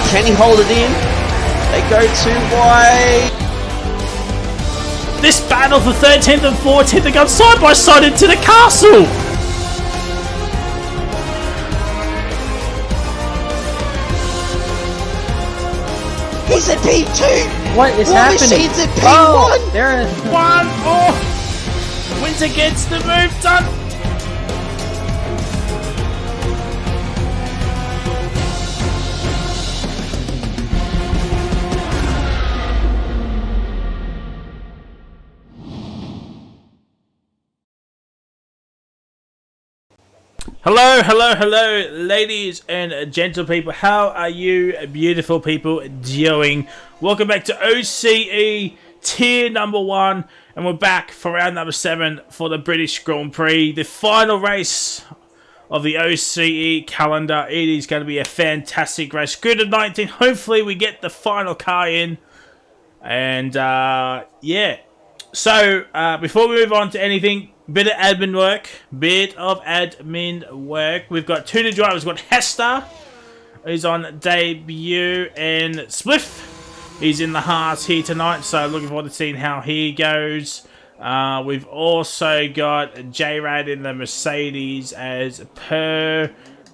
Can he hold it in? They go too wide. This battle for 13th and 14th, they go side by side into the castle. He's at P2. What is War happening? Machine's at P1. Oh, there is. One. Oh, Winter gets the move done. Hello, ladies and gentle people. How are you, beautiful people, doing? Welcome back to OCE Tier number 1, and we're back for round number 7 for the British Grand Prix, the final race of the OCE calendar. It is going to be a fantastic race. Grid of 19. Hopefully, we get the final car in, and yeah. So before we move on to anything. Bit of admin work. We've got two new drivers. We've got Hester, who's on debut, and Spliff. He's in the Haas here tonight, so looking forward to seeing how he goes. We've also got J-Rad in the Mercedes as per.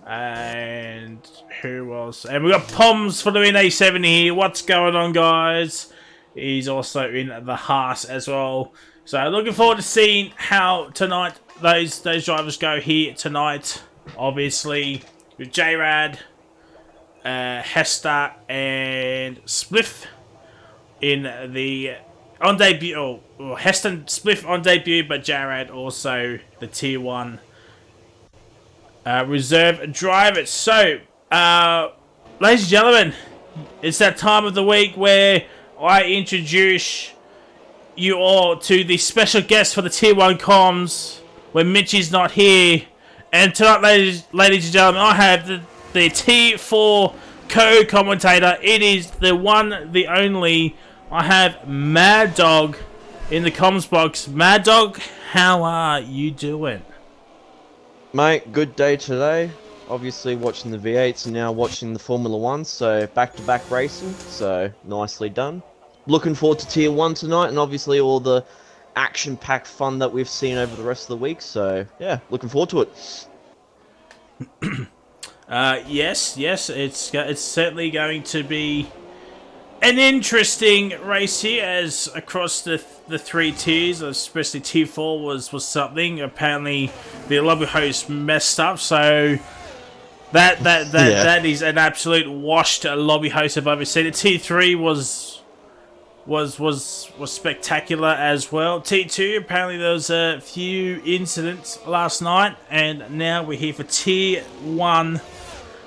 And who else? And we've got Poms for the A70 here. What's going on, guys? He's also in the Haas as well. So looking forward to seeing how tonight those drivers go here tonight. Obviously with J-Rad, Hester and Spliff in the on debut. Or Hester and Spliff on debut, but J-Rad also the Tier 1 reserve driver. So, ladies and gentlemen, it's that time of the week where I introduce you all to the special guest for the Tier 1 comms when Mitchy's not here. And tonight, ladies and gentlemen, I have the Tier 4 co-commentator. It is the one, the only. I have Mad Dog in the comms box. Mad Dog, how are you doing? Mate, good day today. Obviously watching the V8s and now watching the Formula 1, so back-to-back racing, so nicely done. Looking forward to Tier 1 tonight, and obviously all the action-packed fun that we've seen over the rest of the week. So, yeah, looking forward to it. Yes, it's certainly going to be an interesting race here, as across the three tiers, especially Tier 4 was something. Apparently, the lobby host messed up, so that is an absolute washed lobby host I've ever seen. Tier 3 was spectacular as well. T2, apparently there was a few incidents last night, and now we're here for Tier 1.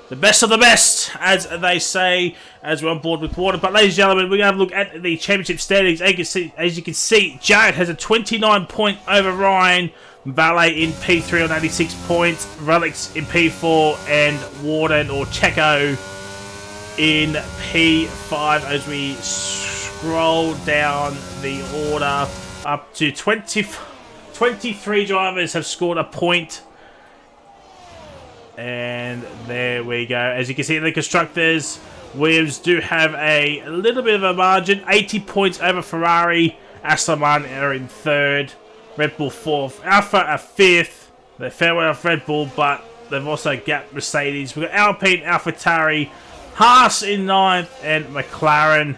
The best of the best, as they say, as we're on board with water. But ladies and gentlemen, we're going to have a look at the championship standings. As you can see, Jared has a 29 point over Ryan, Valet in P3 on 86 points, Relics in P4, and Warden or Checo in P5 as we scroll down the order up to 23 drivers have scored a point. And there we go. As you can see in the constructors, Williams do have a little bit of a margin. 80 points over Ferrari. Aston Martin are in third. Red Bull fourth. Alpha are fifth. They're fairway off Red Bull, but they've also gapped Mercedes. We've got Alpine, AlphaTauri, Haas in ninth, and McLaren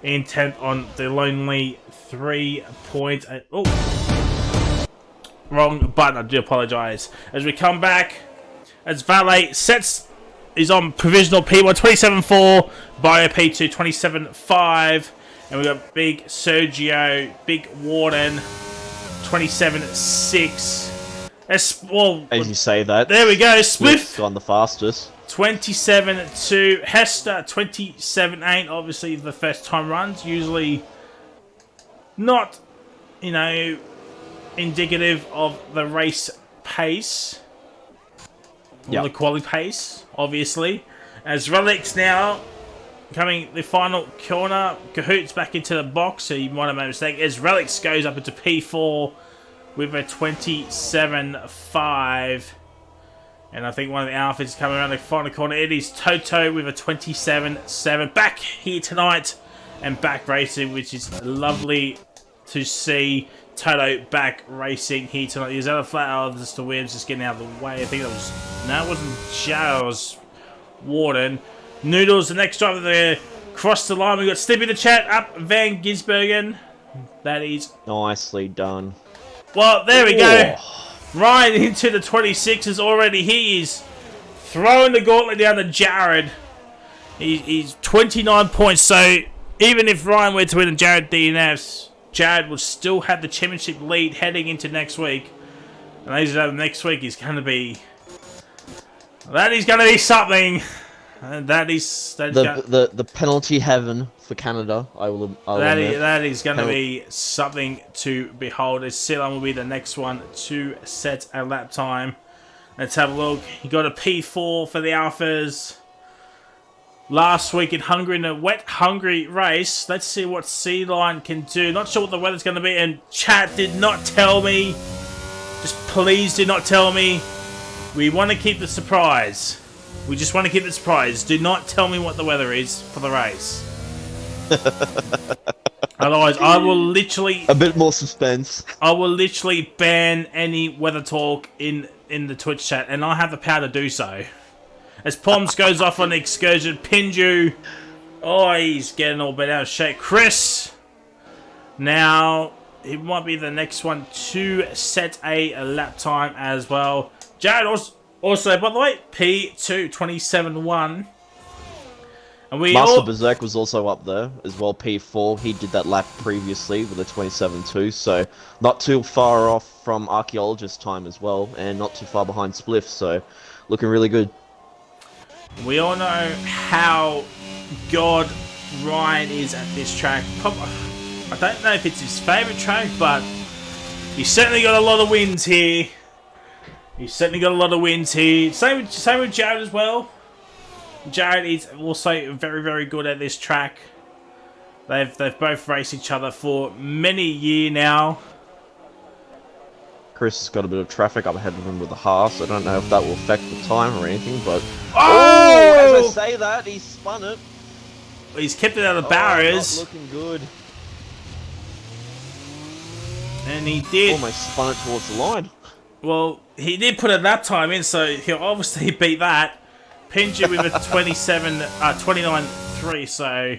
in 10th on the lonely 3 points. Oh, wrong button. I do apologise. As we come back, as Valet is on provisional P1 27.4, Bio P2 27.5, and we've got Big Sergio, Big Warden 27.6. As you say that, there we go. Spliff gone the fastest. 27.2, Hester 27.8. Obviously, the first time runs usually not, indicative of the race pace. Yep. The quality pace, obviously. As Relics now coming the final corner, Cahoots back into the box, so you might have made a mistake. As Relics goes up into P4 with a 27.5. And I think one of the Alphas is coming around the final corner. It is Toto with a 27-7. Back here tonight and back racing, which is lovely to see. Toto back racing here tonight. There's other flat out just the Williams just getting out of the way. I think that was... No, it wasn't Joe. It was Warden. Noodles, the next driver there. Cross the line. We've got Snippy the chat up Van Gisbergen. That is... Nicely done. Well, there we go. Ryan into the 26s already. He is throwing the gauntlet down to Jared. He's 29 points. So even if Ryan were to win and Jared DNFs, Jared would still have the championship lead heading into next week. And ladies and gentlemen, next week is going to be... That is going to be something. And that is the penalty heaven for Canada. That is going to be something to behold. As Ceylon will be the next one to set a lap time. Let's have a look. You got a P4 for the Alphas last week in Hungary in a wet Hungary race. Let's see what C-Line can do. Not sure what the weather's going to be. And chat did not tell me. Just please do not tell me. We want to keep the surprise. We just want to keep the surprise. Do not tell me what the weather is for the race. Otherwise, I will literally... A bit more suspense. I will literally ban any weather talk in the Twitch chat, and I have the power to do so. As Poms goes off on the excursion, Pinju... Oh, he's getting all bent out of shape. Chris... Now, it might be the next one to set a lap time as well. Jared also, by the way, P2, 27-1. And Master Berserk was also up there as well, P4. He did that lap previously with a 27-2, so not too far off from Archaeologist time as well, and not too far behind Spliff, so looking really good. We all know how God Ryan is at this track. I don't know if it's his favourite track, but he's certainly got a lot of wins here. Same with Jared as well. Jared is also very, very good at this track. They've both raced each other for many years now. Chris has got a bit of traffic up ahead of him with the Haas. I don't know if that will affect the time or anything, but... Oh! As I say that, he spun it. He's kept it out of the barriers. Not looking good. And he did... Almost spun it towards the line. Well, he did put a lap time in, so he'll obviously beat that. Pinju with a 29-3, so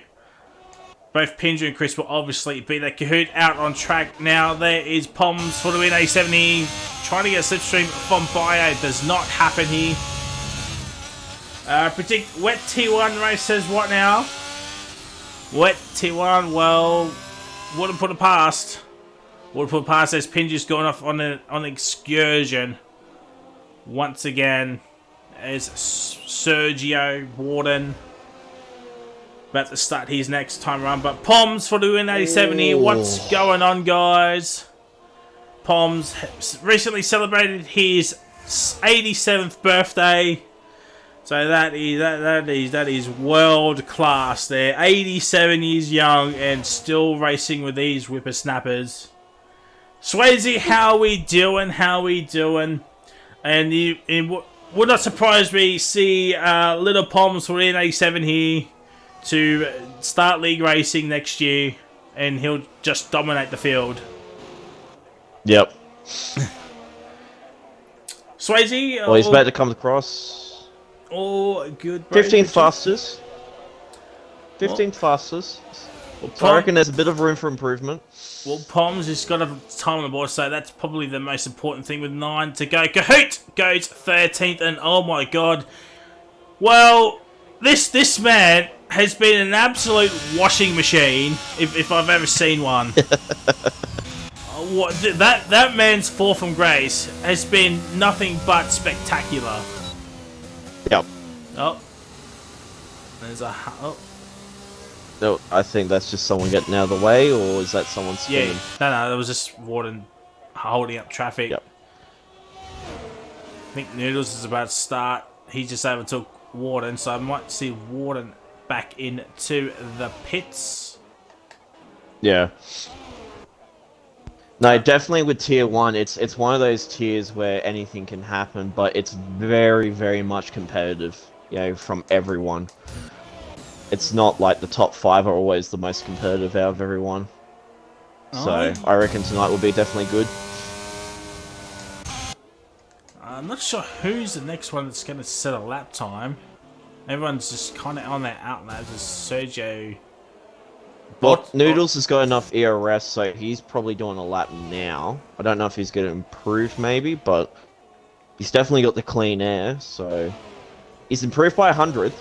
both Pinju and Chris will obviously beat that. Kahoot out on track now. There is Poms for the win, A70. Trying to get a slipstream from Bio. Does not happen here. Predict wet T1 race says what now? Wet T1, well, wouldn't put it past. Would put past as Pinju's going off on an excursion once again as Sergio Warden about to start his next time around. But Poms for the win 87 here. What's going on, guys? Poms recently celebrated his 87th birthday, so that is world class. There, 87 years young and still racing with these whippersnappers. Swayze, how we doing? And it would not surprise me to see Little Poms for N87 here to start league racing next year, and he'll just dominate the field. Yep. Swayze? Well, he's about to come across. Oh, good. 15th fastest. 15th fastest. So I reckon there's a bit of room for improvement. Well, Poms has got a time on the board, so that's probably the most important thing with 9 to go. Kahoot goes 13th, and oh my god. Well, this man has been an absolute washing machine, if I've ever seen one. That man's fall from grace has been nothing but spectacular. Yep. Oh. There's a... Oh. No, I think that's just someone getting out of the way, or is that someone spinning? Yeah, no, that was just Warden holding up traffic. Yep. I think Noodles is about to start. He just overtook Warden, so I might see Warden back into the pits. Yeah. No, definitely with tier one, it's one of those tiers where anything can happen, but it's very, very much competitive, from everyone. It's not like the top five are always the most competitive out of everyone. So I, I reckon tonight will be definitely good. I'm not sure who's the next one that's going to set a lap time. Everyone's just kind of on their outlaps. As Sergio Well, Bot. Noodles has got enough ERS, so he's probably doing a lap now. I don't know if he's going to improve maybe, but he's definitely got the clean air, so he's improved by 100.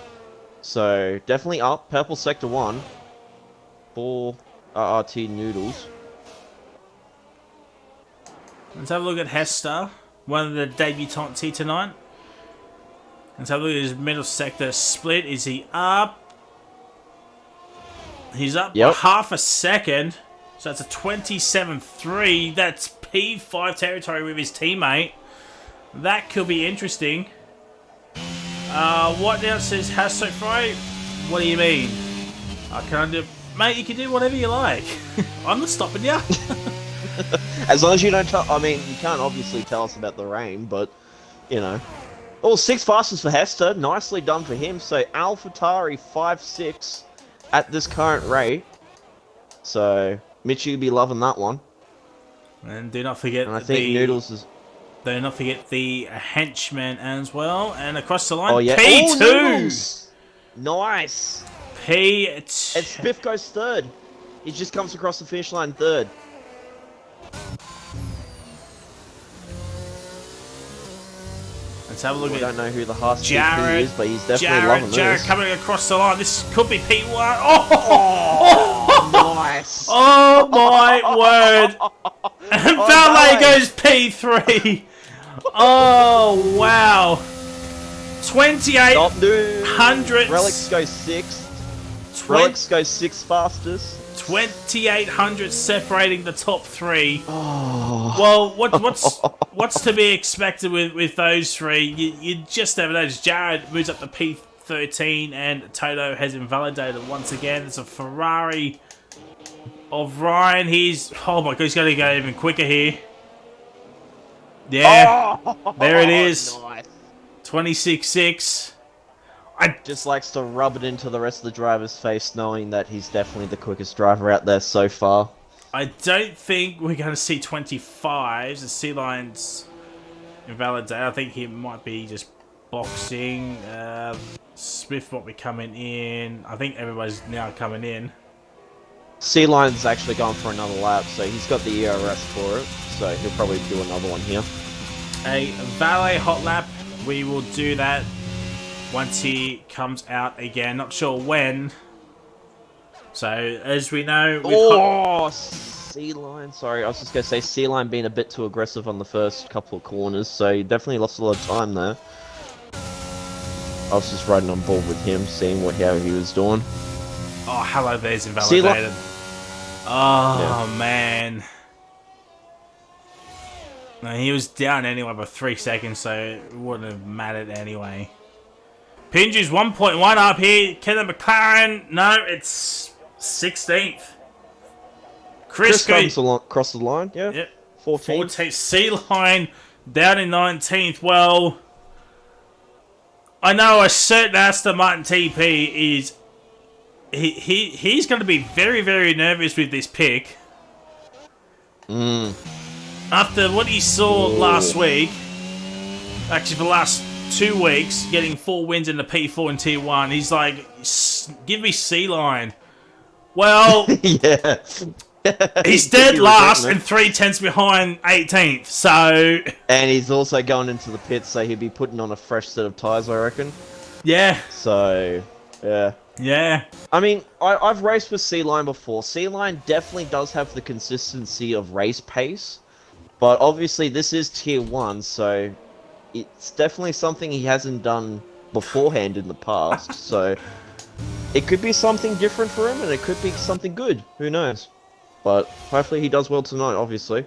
So definitely up. Purple Sector 1 for RRT Noodles. Let's have a look at Hester, one of the debutantes here tonight. Let's have a look at his middle sector split. Is he up? He's up by Yep. half a second. So that's a 27-3. That's P5 territory with his teammate. That could be interesting. What now says Hasso Fry? What do you mean? I can't do... Mate, you can do whatever you like. I'm not stopping you. As long as you don't tell... I mean, you can't obviously tell us about the rain, but, Oh, 6 fastest for Hester. Nicely done for him. So, AlphaTari 5-6 at this current rate. So, Mitchie will be loving that one. And do not forget And I think Noodles is... Do not forget the henchman as well. And across the line, Oh, yeah. P2! Oh, Noodles! Nice! P2. And Spiff goes third. He just comes across the finish line third. Let's have a look I at don't know who the Haas Jared. is, but he's definitely loving Jared this. coming across the line. This could be P1. Oh! Nice! Oh my word! And Valet goes P3. Oh wow! 2800. Relics goes 6th. Relics goes 6th fastest. 2800 separating the top 3. Oh. Well, what's to be expected with those 3? You just never know. Jared moves up to P13, and Toto has invalidated once again. It's a Ferrari of Ryan. Oh my god, he's going to go even quicker here. Yeah, there it is. Nice. 26.6. Just likes to rub it into the rest of the driver's face, knowing that he's definitely the quickest driver out there so far. I don't think we're going to see 25s. The Sea Lions invalidate. I think he might be just boxing. Smith might be coming in. I think everybody's now coming in. Sea Lion's actually gone for another lap, so he's got the ERS for it. So he'll probably do another one here. A valet hot lap. We will do that once he comes out again. Not sure when. So, as we know... Sea Lion. Sorry, I was just going to say Sea Lion being a bit too aggressive on the first couple of corners, so he definitely lost a lot of time there. I was just riding on board with him, seeing how he was doing. Oh, hello, there's invalidated. Oh, yeah. Man. No, he was down anyway by 3 seconds, so it wouldn't have mattered anyway. Pinju's 1.1 up here. Kenneth McLaren, no, it's 16th. Chris comes across the line, yeah. Yep. 14th. Sea Line down in 19th. Well, I know a certain Aston Martin TP is... He's going to be very, very nervous with this pick. After what he saw last week, actually for the last 2 weeks, getting 4 wins in the P4 and Tier 1, he's like, give me Sea Line. Well, yeah. He's dead last and 3/10 behind 18th, so... And he's also going into the pits, so he'll be putting on a fresh set of tyres, I reckon. Yeah. So, yeah. Yeah. I mean, I've raced with Sea Lion before. Sea Lion definitely does have the consistency of race pace, but obviously this is Tier 1, so it's definitely something he hasn't done beforehand in the past, so it could be something different for him, and it could be something good. Who knows? But hopefully he does well tonight, obviously.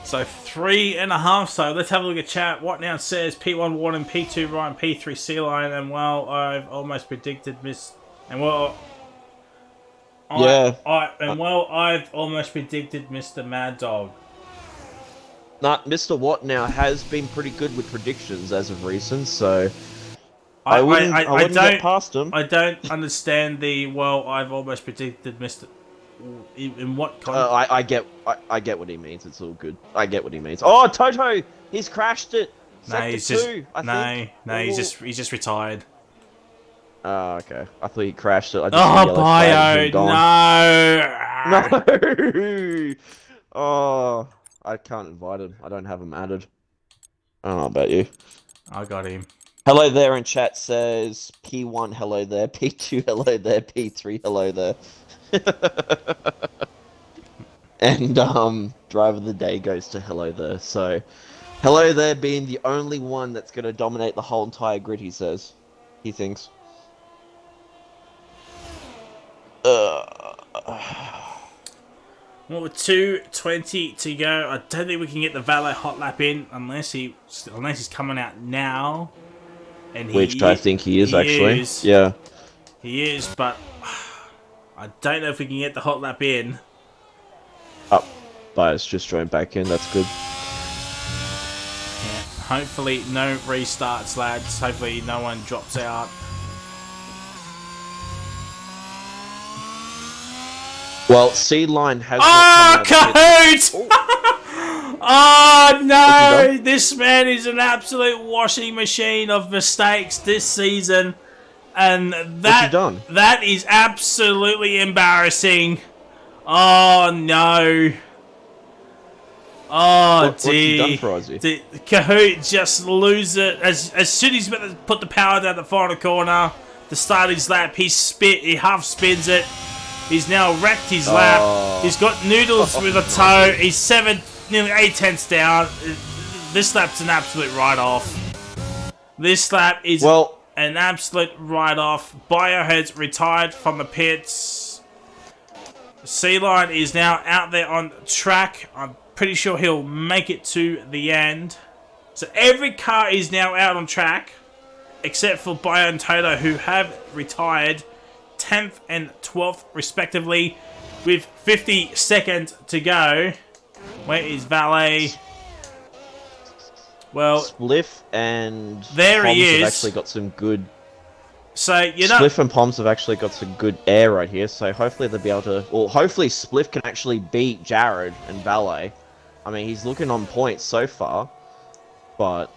So 3.5. So let's have a look at chat. What now says P1 Warden, P2 Ryan, P3 Sea Lion, and well, I've almost predicted Miss. And well, Yeah. I've almost predicted Mr. Mad Dog. Nah, Mr. Watt now has been pretty good with predictions as of recent, so I, I I, wouldn't I I, I wouldn't get don't past him. I don't understand the I've almost predicted Mr. In what context? I get what he means. It's all good. I get what he means. Oh, Toto, he's crashed it. No, Sector two, I think. Oh, he's just retired. okay. I thought he crashed it. I just saw Oh, yellow flag and him Bio, gone. no. No. Oh, I can't invite him. I don't have him added. I don't know about you. I got him. Hello there in chat says P1 hello there, P2 hello there, P3 hello there. And driver of the day goes to hello there. So hello there being the only one that's gonna dominate the whole entire grid, he says. He thinks. Well, with 2:20 to go, I don't think we can get the valet hot lap in unless he's coming out now. And Which I think he is actually. is. Yeah. He is, but I don't know if we can get the hot lap in. Up. Bias just joined back in, that's good. Yeah, hopefully no restarts, lads. Hopefully no one drops out. Well, C-Line has Oh, not come out. Kahoot! Oh no! This man is an absolute washing machine of mistakes this season, and that is absolutely embarrassing. Oh no! Oh What's he done for Ozzy? Kahoot just lose it as soon as he's about to put the power down the final corner. The start of his lap, he half spins it. He's now wrecked his lap. He's got noodles with a toe. He's nearly 8/10 down. This lap's an absolute write-off. This lap is an absolute write-off. Biohead's retired from the pits. C-Line is now out there on track. I'm pretty sure he'll make it to the end. So every car is now out on track, except for Bio and Toto, who have retired 10th and 12th respectively, with 50 seconds to go. Where is Valet? Well, Spliff and there Poms he is. have actually got some good. So you know, Spliff and Poms have actually got some good air right here. So hopefully they'll be able to. Well, hopefully Spliff can actually beat Jared and Valet. I mean, he's looking on point so far, but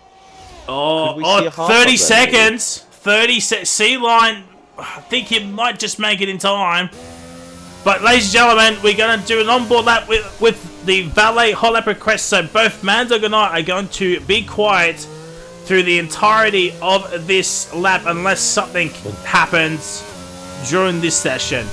30 seconds. 30 C-Line. I think he might just make it in time. But ladies and gentlemen, we're going to do an onboard lap with the valet hot lap request. So both Mandog and I are going to be quiet through the entirety of this lap unless something happens during this session.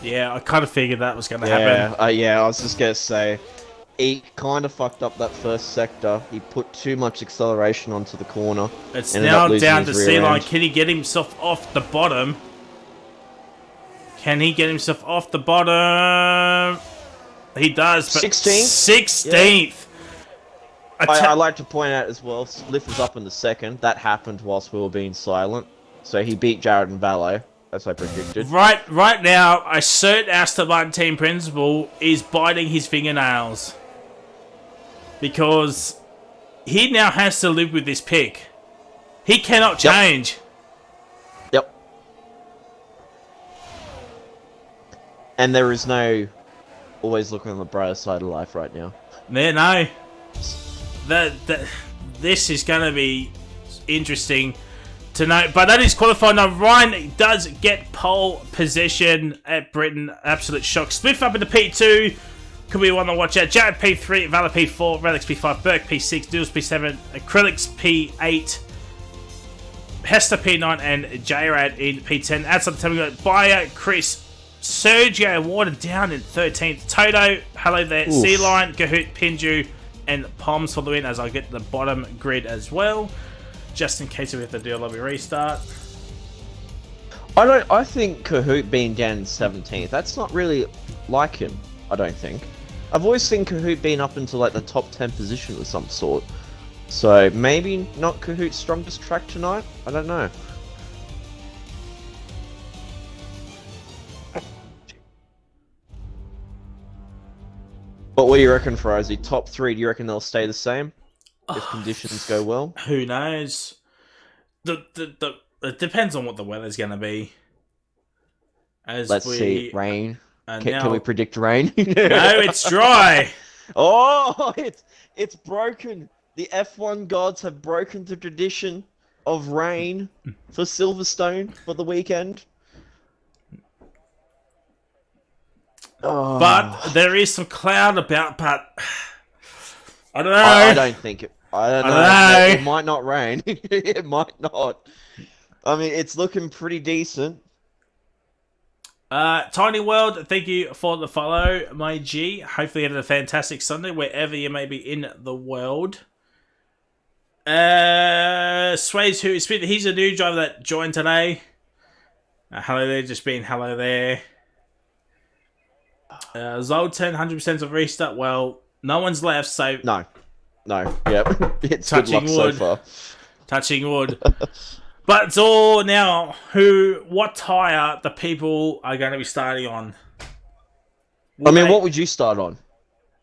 Yeah, I kind of figured that was going to happen. Yeah, I was just going to say, he kind of fucked up that first sector. He put too much acceleration onto the corner. It's now down to C-Line. Can he get himself off the bottom? Can he get himself off the bottom? He does, but 16th. I like to point out as well, Spliff was up in the second. That happened whilst we were being silent. So he beat Jared and Valet. as I predicted. Right now, a certain Aston Martin team principal is biting his fingernails because he now has to live with this pick. He cannot change. Yep. And there is no always looking on the brighter side of life right now. Yeah, no. This is going to be interesting to note. But that is qualified. Now, Ryan does get pole position at Britain. Absolute shock. Split up into P2. Could be one to watch out. Jared P3, Valor P4, Relics P5, Burke P6, Duels P7, Acrylics P8, Hester P9, and J-Rad in P10. Outside the table, Bayer, Chris, Sergio watered down in 13th. Toto, hello there. Sea Lion, Gahoot, Pinju, and Poms for the win as I get the bottom grid as well. Just in case we have to do a lobby restart. I think Kahoot being down in 17th, that's not really like him, I don't think. I've always seen Kahoot being up into like the top 10 position of some sort. So maybe not Kahoot's strongest track tonight? I don't know. But what do you reckon, Frizy? Top 3, do you reckon they'll stay the same? If conditions go well? Who knows? It depends on what the weather's going to be. Let's see. Rain. Can we predict rain? No, it's dry. Oh, it's broken. The F1 gods have broken the tradition of rain for Silverstone for the weekend. Oh. But there is some cloud about, but I don't know. I don't think it. I don't know. It might not rain. It might not. I mean, it's looking pretty decent. Tiny World, thank you for the follow, my G. Hopefully you had a fantastic Sunday wherever you may be in the world. Sways, who is he's a new driver that joined today. Hello there, just being hello there. Zoltan, 100% of restart. Well, no one's left, so no, yep. It's touching good luck wood. So far. Touching wood. But it's all now what tyre the people are going to be starting on. What would you start on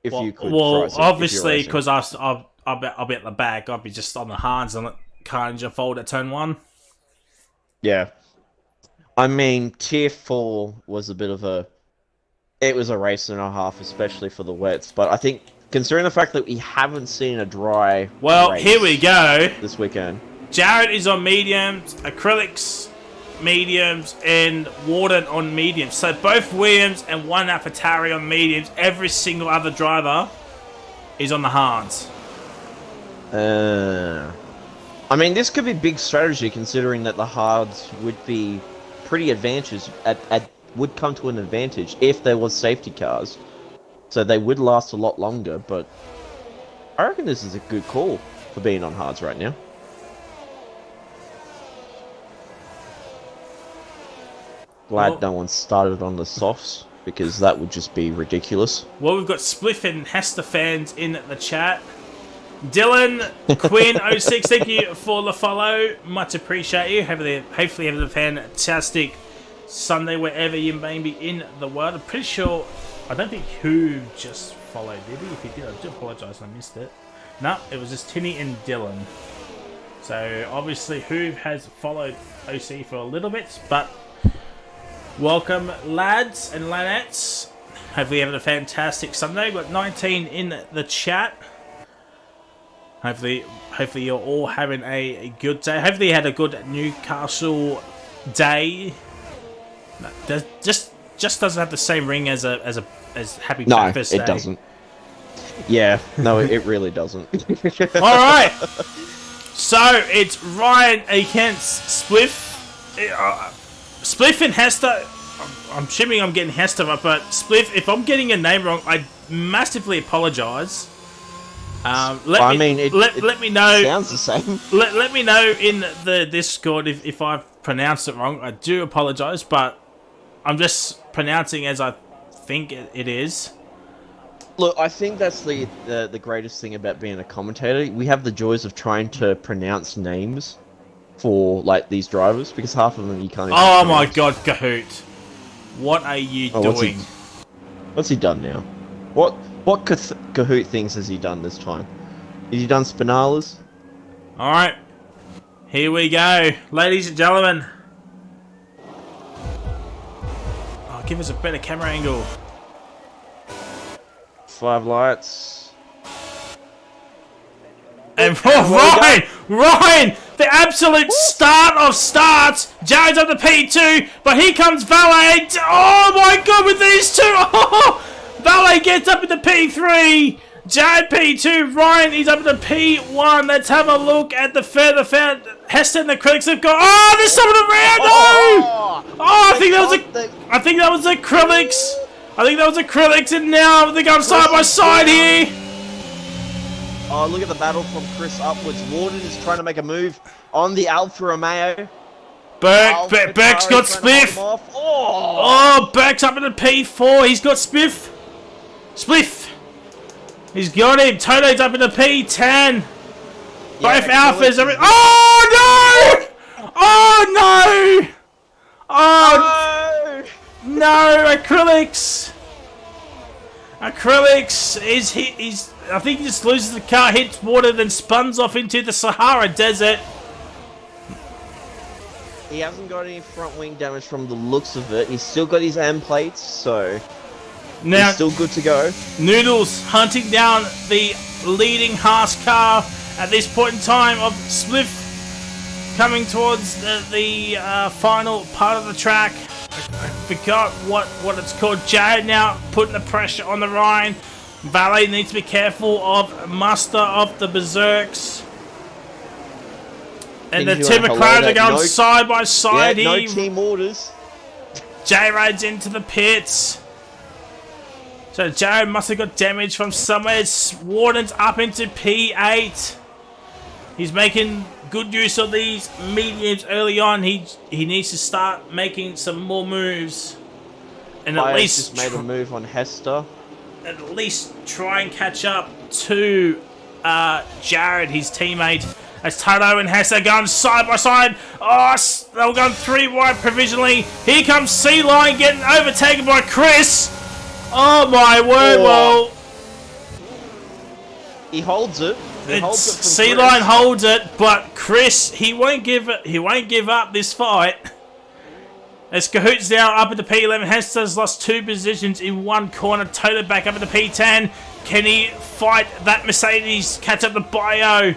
if you could? Well, obviously, because I'll be at the back. I'll be just on the hards and let Carnage fold at turn 1. Yeah. I mean, tier 4 was a bit of a... It was a race and a half, especially for the wets. But I think, considering the fact that we haven't seen a dry race here we go. This weekend. Jared is on mediums, Acrylics mediums, and Warden on mediums. So both Williams and one AlphaTauri on mediums. Every single other driver is on the hards. I mean, this could be big strategy considering that the hards would be pretty advantageous. Would come to an advantage if there was safety cars, so they would last a lot longer. But I reckon this is a good call for being on hards right now. Glad no one started on the softs, because that would just be ridiculous. Well, we've got Spliff and Hester fans in the chat. Dylan, Quinn06, thank you for the follow. Much appreciate you. Hopefully have a fantastic Sunday wherever you may be in the world. I'm pretty sure... I don't think Who just followed, did he? If he did, I do apologise, I missed it. No, it was just Tinny and Dylan. So, obviously, Who has followed OC for a little bit, but... Welcome, lads and ladettes. Hopefully you're having a fantastic Sunday. We've got 19 in the chat. Hopefully you're all having a good day. Hopefully you had a good Newcastle day. No, just doesn't have the same ring as Happy Breakfast Day. No, it doesn't. Yeah, no, it really doesn't. All right. So it's Ryan against Spliff. Spliff and Hester, I'm assuming I'm getting Hester up, but Spliff, if I'm getting a name wrong, I massively apologise. Let me know. Sounds the same. Let me know in the Discord if I've pronounced it wrong. I do apologise, but I'm just pronouncing as I think it is. Look, I think that's the greatest thing about being a commentator. We have the joys of trying to pronounce names. for like these drivers because half of them you can't even Oh my pronounce. god, Kahoot. What are you Oh, doing? what's he done now? What Kahoot things has he done this time? Has he done Spinalas? Alright. Here we go. Ladies and gentlemen. Oh, give us a better camera angle. 5 lights. And Ryan! The absolute start of starts! Jared's up to P2, but here comes Valet. Oh my god, with these two! Oh, Valet gets up into P3. Jared P2, Ryan is up into P1. Let's have a look at the further found. Hester and the critics have got. Oh, there's someone around! Oh! I think that was acrylics. I think that was acrylics, and now they're going side by side here. Oh, look at the battle from Chris upwards. Warden is trying to make a move on the Alfa Romeo. Burke's got Spiff. Oh, Burke's up into P4. He's got Spiff. Spliff. He's got him. Toto's up into P10. Both Alphas are. Oh no! Oh no! Oh no! Acrylics. Acrylics he's. I think he just loses the car, hits water, then spuns off into the Sahara Desert. He hasn't got any front wing damage from the looks of it. He's still got his M plates, so now he's still good to go. Noodles hunting down the leading Haas car at this point in time of Spliff coming towards the final part of the track. I forgot what it's called. Jared now putting the pressure on the Rhine. Valet needs to be careful of muster of the Berserks. And the two McLarens are going side by side here. here. No team orders. J-Rad's into the pits. So Jared must have got damage from somewhere. Warden's up into P8. He's making good use of these mediums early on. He needs to start making some more moves. And at least just made a move on Hester. At least try and catch up to Jared, his teammate. As Toto and Hester going side by side. Oh, they were going 3 wide provisionally. Here comes C-Line getting overtaken by Chris. Oh my word! Well, he holds it. C-Line holds it, but Chris he won't give it. He won't give up this fight. As Kahoot's now up at the P11, Hester's lost 2 positions in one corner. Toto back up at the P10. Can he fight that Mercedes? Catch up the Bio.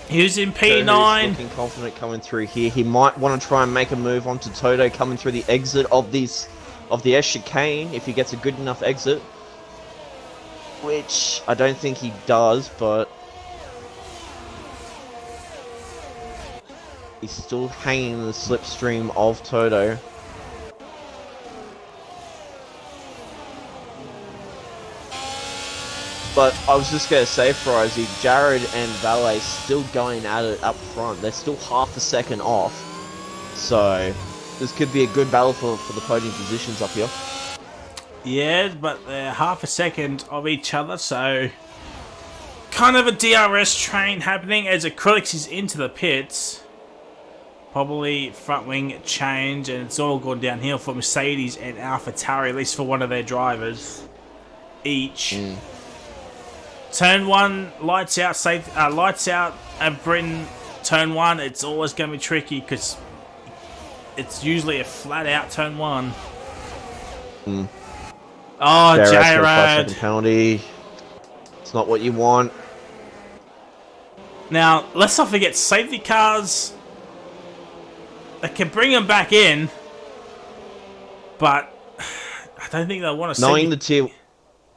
He was in P9. Looking confident coming through here. He might want to try and make a move onto Toto coming through the exit of the S chicane if he gets a good enough exit. Which I don't think he does, but he's still hanging in the slipstream of Toto. But I was just going to say, Frizy, Jared and Valet still going at it up front. They're still half a second off. So this could be a good battle for the podium positions up here. Yeah, but they're half a second of each other, so kind of a DRS train happening as Acrylics is into the pits. Probably front wing change, and it's all gone downhill for Mercedes and AlphaTauri, at least for one of their drivers each. Turn 1, lights out, lights out at Britain. Turn 1, it's always going to be tricky because it's usually a flat out turn 1. Oh, J-Rad. Penalty. It's not what you want. Now, let's not forget safety cars. They can bring them back in, but I don't think they'll want to see. Knowing the tier,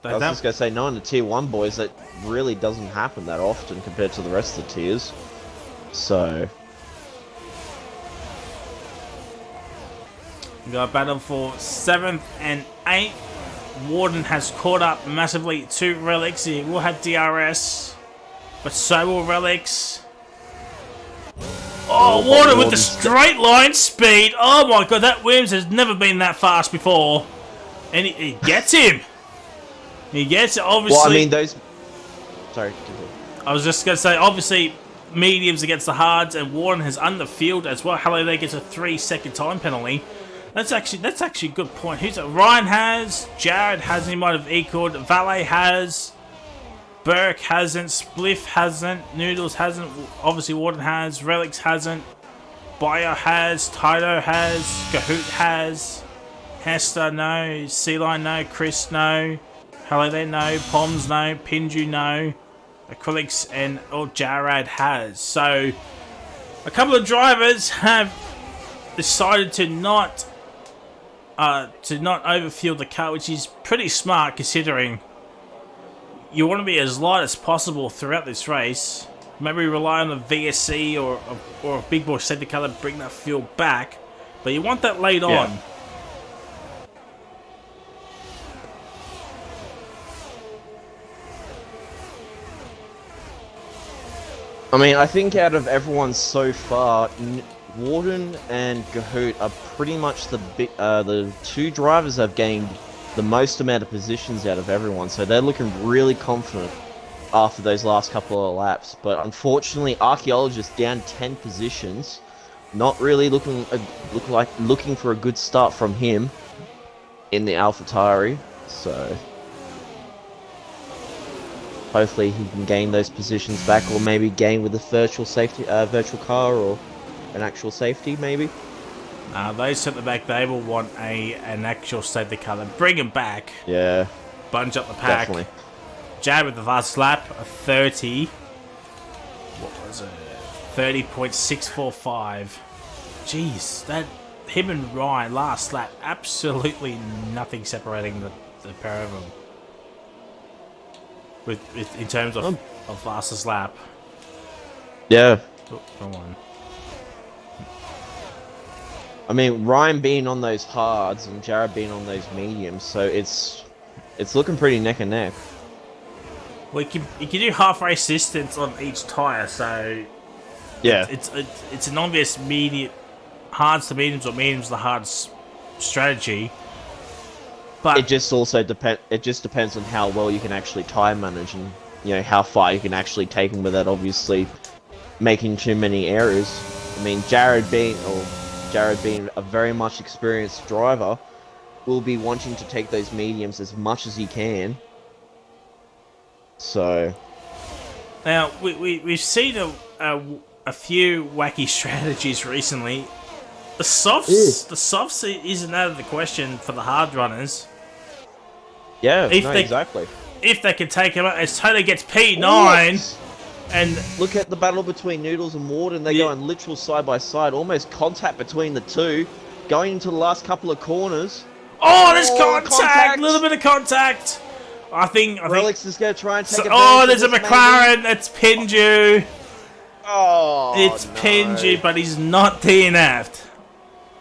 I was just gonna say, knowing the tier 1 boys, that really doesn't happen that often compared to the rest of the tiers. So we got a battle for 7th and 8th. Warden has caught up massively to Relics. He will have DRS, but so will Relics. Oh, Warden with the straight line speed. Oh my god, that Williams has never been that fast before. And he gets him. He gets it, obviously. well, I mean, those... Sorry, continue. I was just going to say, obviously, mediums against the hards, and Warden has underfield as well. Hello there gets a 3-second time penalty. That's actually a good point. Who's it? Ryan has, Jared hasn't, he might have equaled, Valet has, Burke hasn't, Spliff hasn't, Noodles hasn't, obviously Warden has, Relics hasn't, Bio has, Tydo has, Kahoot has, Hester no, Sea-Line no, Chris no, Hello there no, Poms no, Pinju no, Acrylics and Jared has. So a couple of drivers have decided to not overfuel the car, which is pretty smart considering you want to be as light as possible throughout this race. Maybe rely on a VSC or a big boy safety car to bring that fuel back, but you want that late on. I mean, I think out of everyone so far, Warden and Gahoot are pretty much the two drivers that have gained the most amount of positions out of everyone, so they're looking really confident after those last couple of laps. But unfortunately, Archaeologist down 10 positions, not really looking for a good start from him in the AlphaTauri. So hopefully he can gain those positions back, or maybe gain with a virtual car or an actual safety, maybe. Those at the back, they will want an actual safety car. They bring him back. Yeah. Bunch up the pack. Definitely. Jad with the fast lap, a 30. What was it? 30.645. Jeez, that him and Ryan last lap, absolutely nothing separating the pair of them. With in terms of fastest lap. Yeah. Oh, come on. I mean, Ryan being on those hards and Jared being on those mediums, so it's looking pretty neck and neck. Well, you can do half race distance on each tyre, so yeah, it's an obvious hards to mediums or mediums to hards strategy. But it just depends on how well you can actually time manage, and how far you can actually take them without obviously making too many errors. I mean, Jared being a very much experienced driver will be wanting to take those mediums as much as he can. So now we've seen a few wacky strategies recently. The softs isn't out of the question for the hard runners. Yeah, exactly. If they can take him out, as Toto gets P9, and look at the battle between Noodles and Warden. They're going literal side by side, almost contact between the two, going into the last couple of corners. Oh, there's contact! A little bit of contact. I think Relics is going to try and take advantage. Oh, there's a McLaren. That's Pinju. Oh, it's no. Pinju, but he's not DNF'd.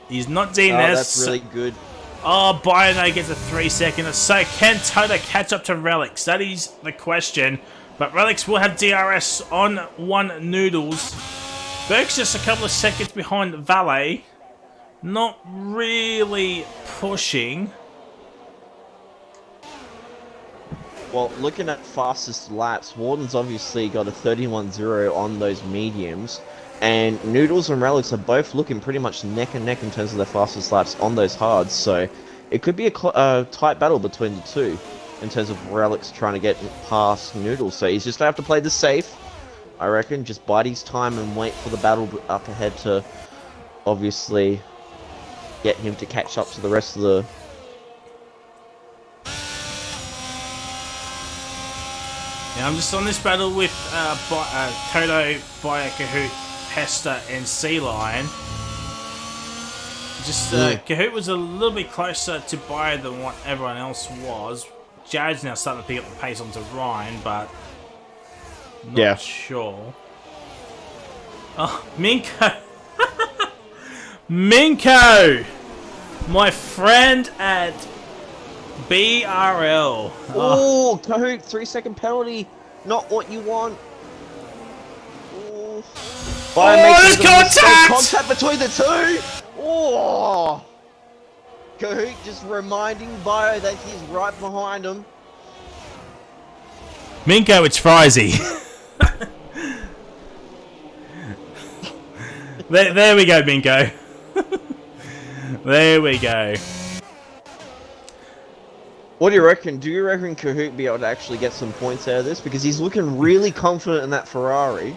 He's not DNF'd. Oh, that's really good. Oh, Biono gets a 3-second. So can Toto catch up to Relics? That is the question. But Relics will have DRS on one Noodles. Burke's just a couple of seconds behind Valet. Not really pushing. Well, looking at fastest laps, Warden's obviously got a 31.0 on those mediums. And Noodles and Relics are both looking pretty much neck and neck in terms of their fastest laps on those hards. So it could be a tight battle between the two in terms of Relics trying to get past Noodles. So he's just going to have to play this safe, I reckon. Just bide his time and wait for the battle up ahead to obviously get him to catch up to the rest of the... Yeah, I'm just on this battle with Toto, Bio, Kahoot, Hester, and Sea-Line. Just Kahoot was a little bit closer to Bio than what everyone else was. Jared's now starting to pick up the pace onto Ryan, but not sure. Oh, Minko! Minko! My friend at BRL. Oh, Kahoot, 3-second penalty. Not what you want. Oh, there's contact! Contact between the two. Oh, Kahoot just reminding Bio that he's right behind him. Minko, it's Frizy. There we go, Minko. There we go. What do you reckon? Do you reckon Kahoot be able to actually get some points out of this? Because he's looking really confident in that Ferrari.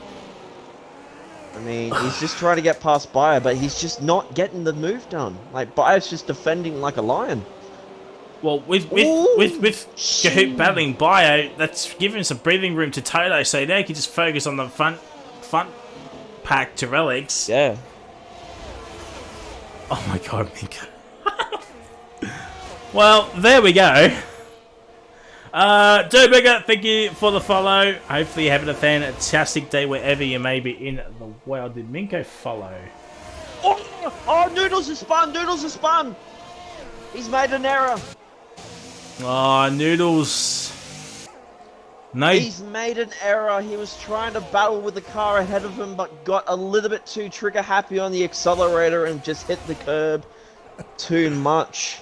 I mean, he's just trying to get past Bayer, but he's just not getting the move done. Like, Bayer's just defending like a lion. Well, with Kahoot battling Bio, that's giving him some breathing room to Toto, so now he can just focus on the front pack to Relics. Yeah. Oh my god, Minko. Well, there we go. Joe Bigger, thank you for the follow. Hopefully you're having a fantastic day wherever you may be in the world. Did Minko follow? Oh, Noodles is spun! Noodles is spun! He's made an error. Oh, Noodles. No. He's made an error. He was trying to battle with the car ahead of him, but got a little bit too trigger happy on the accelerator and just hit the curb too much.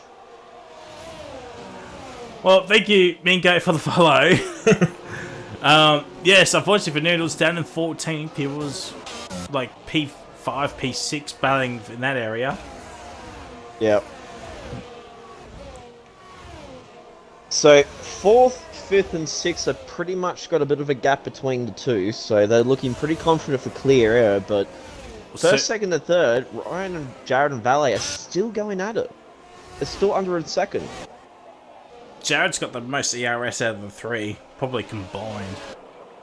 Well, thank you, Minko, for the follow. Yes, unfortunately for Noodles, down in 14th, he was like P5, P6 battling in that area. Yep. So, 4th, 5th, and 6th are pretty much got a bit of a gap between the two, so they're looking pretty confident for clear air, but first, second, and third, Ryan and Jared and Valet are still going at it. It's still under a second. Jared's got the most ERS out of the three, probably combined.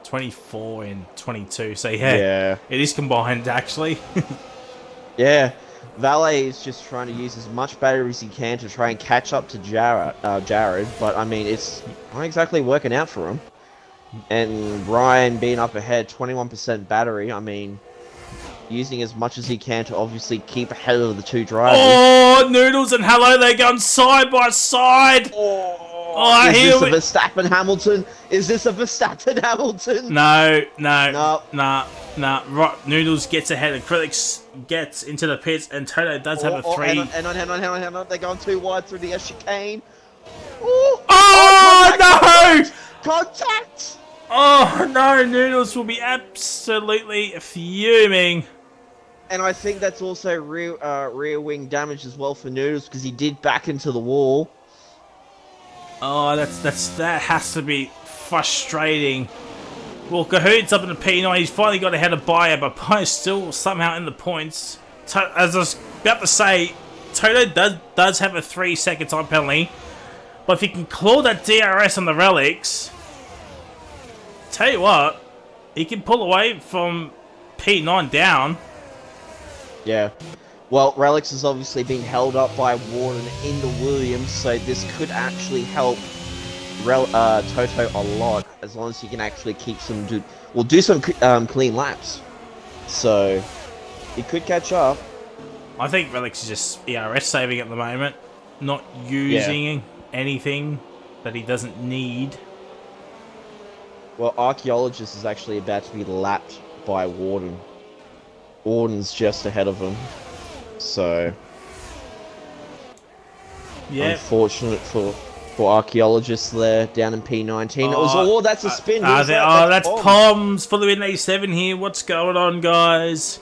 24 and 22, so yeah. It is combined, actually. Yeah. Valet is just trying to use as much battery as he can to try and catch up to Jared, but I mean, it's not exactly working out for him. And Ryan being up ahead, 21% battery, I mean, using as much as he can to obviously keep ahead of the two drivers. Oh, Noodles and Hello, they're going side by side. Oh, is this a Verstappen Hamilton? Is this a Verstappen Hamilton? No. Nah. Noodles gets ahead and Krillix gets into the pits and Toto does have a 3. Hang on. They're going too wide through the chicane. No! Contact! Oh no, Noodles will be absolutely fuming. And I think that's also rear wing damage as well for Noodles because he did back into the wall. Oh, that has to be frustrating. Well, Kahoot's up in the P9. He's finally got ahead of Bayer, but Bayer's still somehow in the points. As I was about to say, Toto does have a 3-second time penalty. But if he can claw that DRS on the Relics, tell you what, he can pull away from P9 down. Yeah. Well, Relics has obviously been held up by Warden in the Williams, so this could actually help Toto a lot, as long as he can actually keep some do some clean laps. So he could catch up. I think Relics is just ERS saving at the moment, not using anything that he doesn't need. Well, Archaeologist is actually about to be lapped by Warden. Warden's just ahead of him. So, yeah, unfortunate for Archaeologists there down in P19. That's a spin. That's Poms for the win 87 here. What's going on, guys?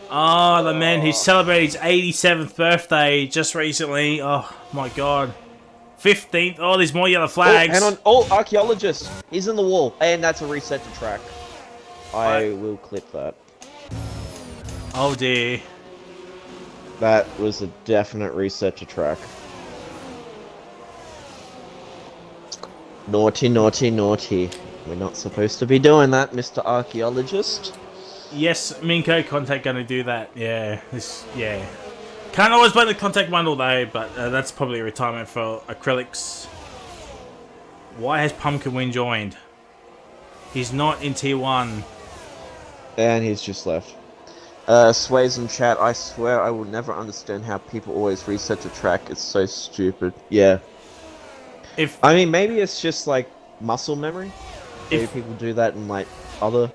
The man who celebrated his 87th birthday just recently. Oh my god, 15th. Oh, there's more yellow flags. Hang on. Archaeologist. He's in the wall, and that's a reset to track. I will clip that. Oh dear. That was a definite reset to track. Naughty. We're not supposed to be doing that, Mr. Archaeologist. Yes, Minko, Contact gonna do that. Yeah. Can't always play the Contact bundle though, but that's probably a retirement for Acrylics. Why has Pumpkin Win joined? He's not in Tier 1. And he's just left. Sways in chat, I swear I will never understand how people always reset to track. It's so stupid. Yeah. I mean, maybe it's just like muscle memory. Maybe people do that in like other.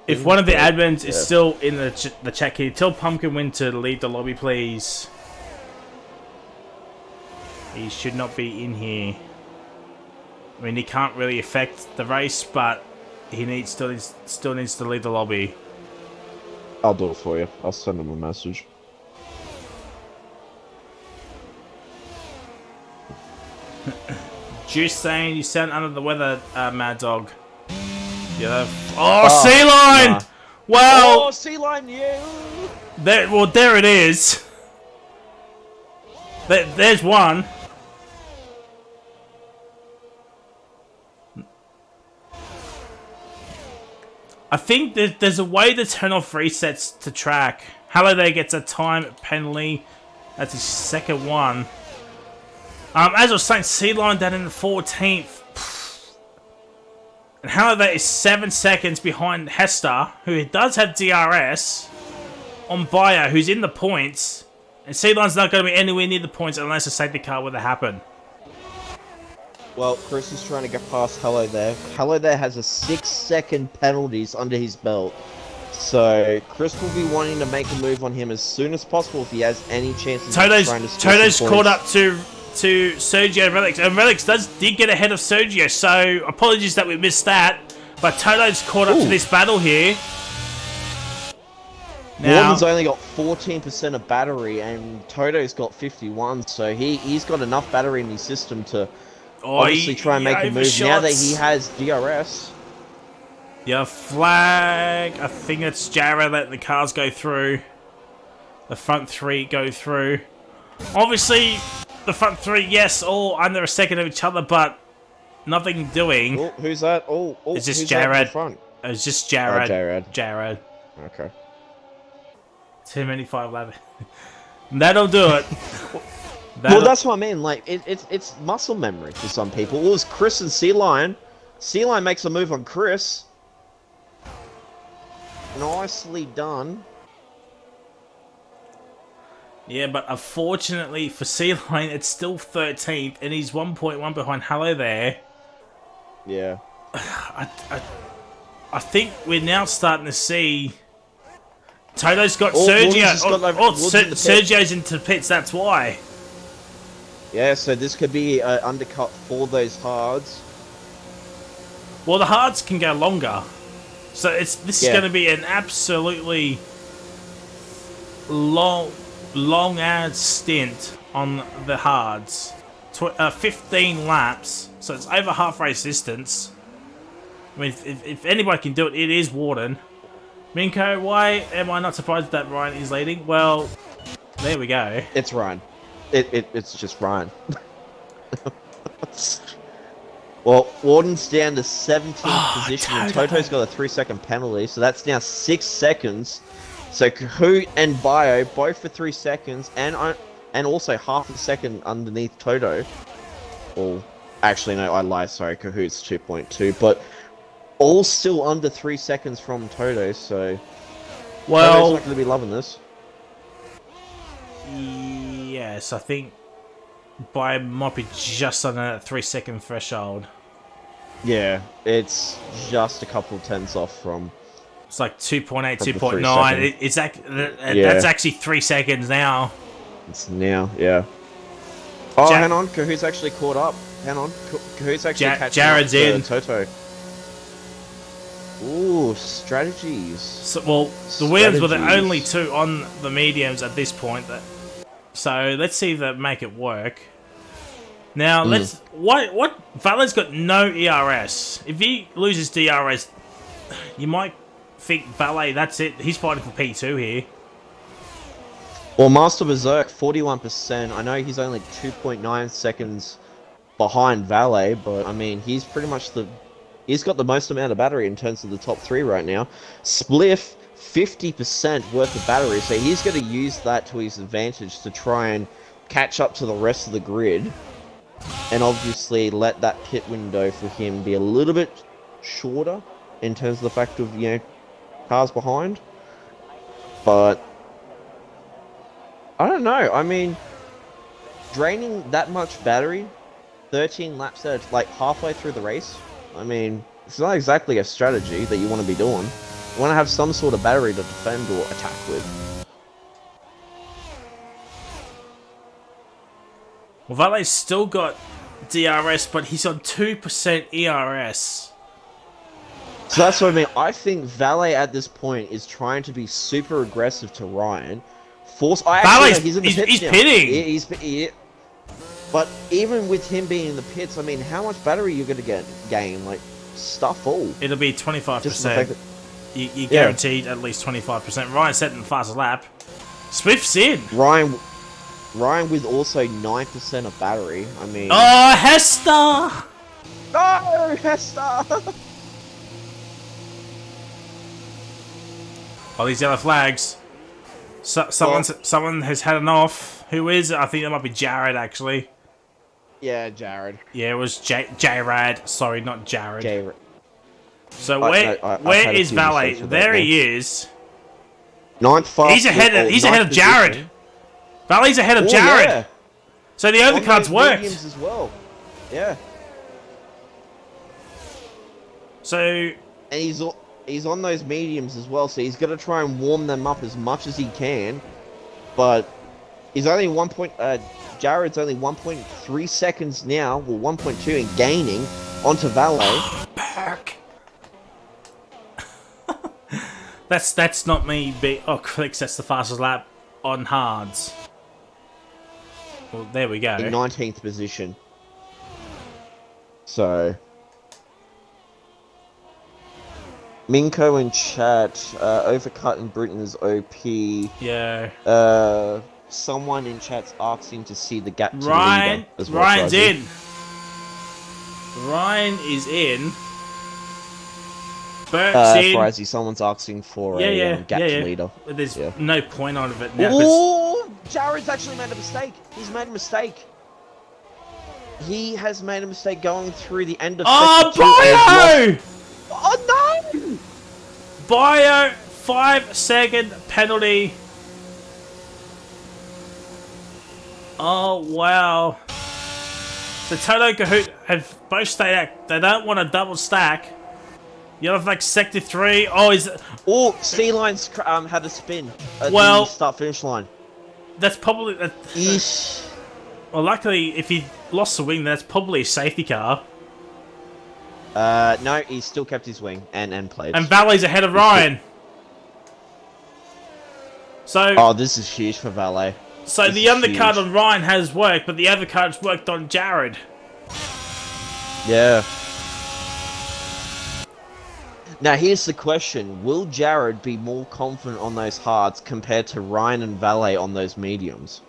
If one of the admins is still in the chat, can you tell Pumpkin Win to leave the lobby, please? He should not be in here. I mean, he can't really affect the race, but he still needs to leave the lobby. I'll do it for you. I'll send him a message. Juice saying you sound under the weather, Mad Dog. Yeah. Oh, Oh, sea lion! nah. Oh, Well, sea lion, you! there it is. There's one. I think there's a way to turn off resets to track. Hello there gets a time penalty. That's his second one. As I was saying, Sea Lion down in the 14th. And Hello there is 7 seconds behind Hester, who does have DRS, on Bio, who's in the points. And Sea Lion's not going to be anywhere near the points unless a safety car were to happen. Well, Chris is trying to get past Hello There. Hello There has a 6-second penalties under his belt. So, Chris will be wanting to make a move on him as soon as possible if he has any chance of trying to score Toto's some caught points. up to Sergio and Relics. And Relics did get ahead of Sergio, so apologies that we missed that. But Toto's caught up to this battle here. Now, Warden's only got 14% of battery and Toto's got 51, so he's got enough battery in his system to obviously try and make a move now that he has DRS. Yeah, flag. I think it's Jarrah letting the cars go through. The front three go through. Obviously, the front three, yes, all under a second of each other, but nothing doing. Oh, who's that? It's just who's that in the Jared. front? It's just Jared. Oh, Jared. Jared. Okay. Too many 511. That'll do it. Well, that's what I mean. Like, it's muscle memory for some people. It was Chris and Sea Lion. Sea Lion makes a move on Chris. Nicely done. Yeah, but unfortunately for Sea Lion, it's still 13th, and he's 1.1 behind Hello There. Yeah. I think we're now starting to see Toto's got Sergio. Sergio's into pits, that's why. Yeah, so this could be an undercut for those hards. Well, the hards can go longer. So this is going to be an absolutely long ass stint on the hards. 15 laps, so it's over half race distance. I mean, if anybody can do it, it is Warden. Minko, why am I not surprised that Ryan is leading? Well, there we go. It's Ryan. It's just Ryan. Well, Warden's down to 17th position, and Toto's got a 3-second penalty, so that's now 6 seconds. So Kahoot and Bio both for 3 seconds, and also half a second underneath Toto. Well, actually no, I lied. Sorry, Kahoot's 2.2, but all still under 3 seconds from Toto. So Toto's not going to be loving this. Yes, I think Bio might be just under that 3-second threshold. Yeah, it's just a couple tenths off from. It's like 2.8, 2.9. That's actually 3 seconds now. It's now, yeah. Oh, hang on, Kahoot's actually caught up. Hang on, Kahoot's actually catching Jared's up to in. Toto. Ooh, strategies. So, well, the Williams were the only two on the mediums at this point. So let's see if they make it work. Now what Valet's got no ERS. If he loses DRS, you might think Valet, that's it. He's fighting for P2 here. Well, Master Berserk 41%. I know he's only 2.9 seconds behind Valet, but I mean he's pretty much he's got the most amount of battery in terms of the top 3 right now. Spliff 50% worth of battery, so he's going to use that to his advantage to try and catch up to the rest of the grid. And obviously let that pit window for him be a little bit shorter in terms of the fact of, cars behind. But I don't know. I mean, draining that much battery, 13 laps at like halfway through the race, I mean, it's not exactly a strategy that you want to be doing. You want to have some sort of battery to defend or attack with. Well, Valet's still got DRS, but he's on 2% ERS. So that's what I mean. I think Valet at this point is trying to be super aggressive to Ryan. Force. I actually know Valet's he's in the pits he's now. pitting. But even with him being in the pits, I mean, how much battery you're gonna gain? Like stuff all. It'll be Just the fact 25%. that You yeah, guaranteed at least 25%. Ryan setting the fastest lap. Swift's in. Ryan with also 9% of battery. I mean, Oh, Hester! no, Hester. Oh, these yellow flags. Someone has had enough. Who is it? I think it might be Jared, actually. Yeah, Jared. Yeah, it was J-Rad. Sorry, not Jared. Jared. So I've where had a is few Valet? mistakes with There that he is. Ninth fastest. He's ahead of Jared. position. Valet's ahead of Oh, Jared. yeah. So the On overcut's those worked. mediums as well. Yeah, So and he's on those mediums as well, so he's got to try and warm them up as much as he can. But he's only Jared's only 1.3 seconds now, or 1.2, and gaining onto Valet. Perk. That's not me. Clicks. That's the fastest lap on hards. Well, there we go. In 19th position. So Minko in chat, overcut in Britain is OP. Yeah. Someone in chat's asking to see the gap to Ryan. the leader as well. Ryan's in. Ryan is in. Burke's in. Frizy, someone's asking for a gap to leader. There's Yeah. no point out of it now. Oh, Jared's actually made a mistake. He's made a mistake. He has made a mistake going through the end of sector 2 and Bio! Oh no! Bio, 5-second penalty. Oh, wow. The Toto Kahoot have both stayed out. They don't want a double stack. Yellow flag sector 3. Oh, Oh, Sea Lions had a spin at Well- the start-finish line. that's probably... Eesh. Well, luckily, if he lost the wing, that's probably a safety car. No, he still kept his wing and played. And Valet's ahead of Ryan. So... Oh, this is huge for Valet. So This the is undercut huge. on Ryan has worked, but the overcut's worked on Jared. Yeah. Now here's the question. Will Jared be more confident on those hards compared to Ryan and Valet on those mediums?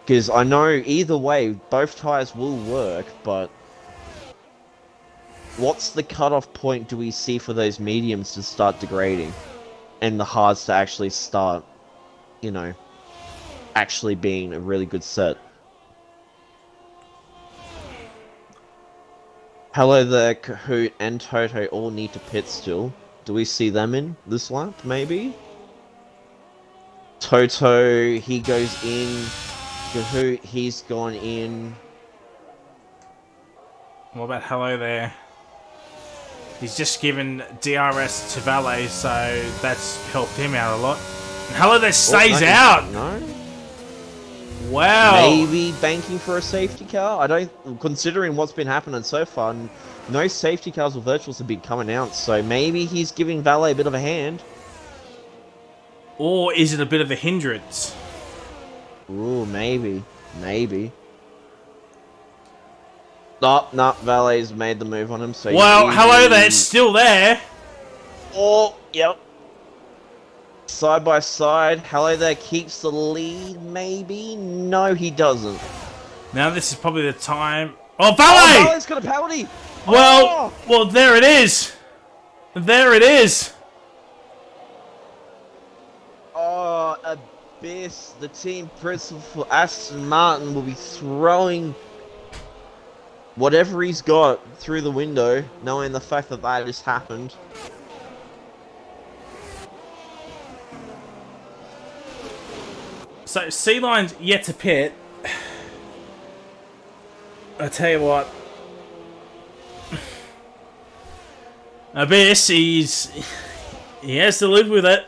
Because I know either way, both tyres will work, but what's the cutoff point do we see for those mediums to start degrading? And the hards to actually start, you know, actually being a really good set? Hello there, Kahoot and Toto all need to pit still. Do we see them in this lap, maybe? Toto, he goes in. Kahoot, he's gone in. What about hello there? He's just given DRS to Valet, so that's helped him out a lot. And hello there stays out! No? Wow! Maybe banking for a safety car? I don't... Considering what's been happening so far, no safety cars or virtuals have been coming out, so maybe he's giving Valet a bit of a hand. Or is it a bit of a hindrance? Ooh, maybe. Maybe. Oh, no, Valet's made the move on him, so... Well, hello there, it's still there! Oh, yep. Side by side. Hello there keeps the lead, maybe? No, he doesn't. Now this is probably the time... Oh, Oh, Valet! Valet's got a penalty! Well, well, there it is! There it is! Oh, Abyss, the team principal for Aston Martin, will be throwing whatever he's got through the window, knowing the fact that that just happened. So, Sea Lion's yet to pit. I tell you what. Abyss, he has to live with it.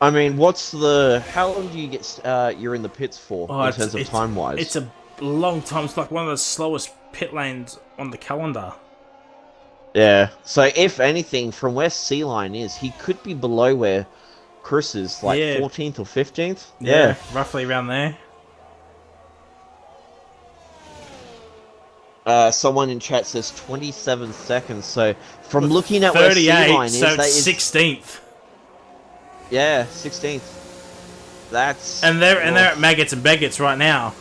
I mean, how long do you get, you're in the pits for, in terms of time-wise? It's a long time. It's like one of the slowest pit lanes on the calendar. Yeah. So if anything, from where Sea Lion is, he could be below where Chris is, like Yeah, 14th or 15th. yeah, Yeah. roughly around there. Someone in chat says 27 seconds. So from With looking at where Sea 38, Lion so is, it's that is 16th. yeah, 16th. That's And they're at rough. Maggots and Beggots right now.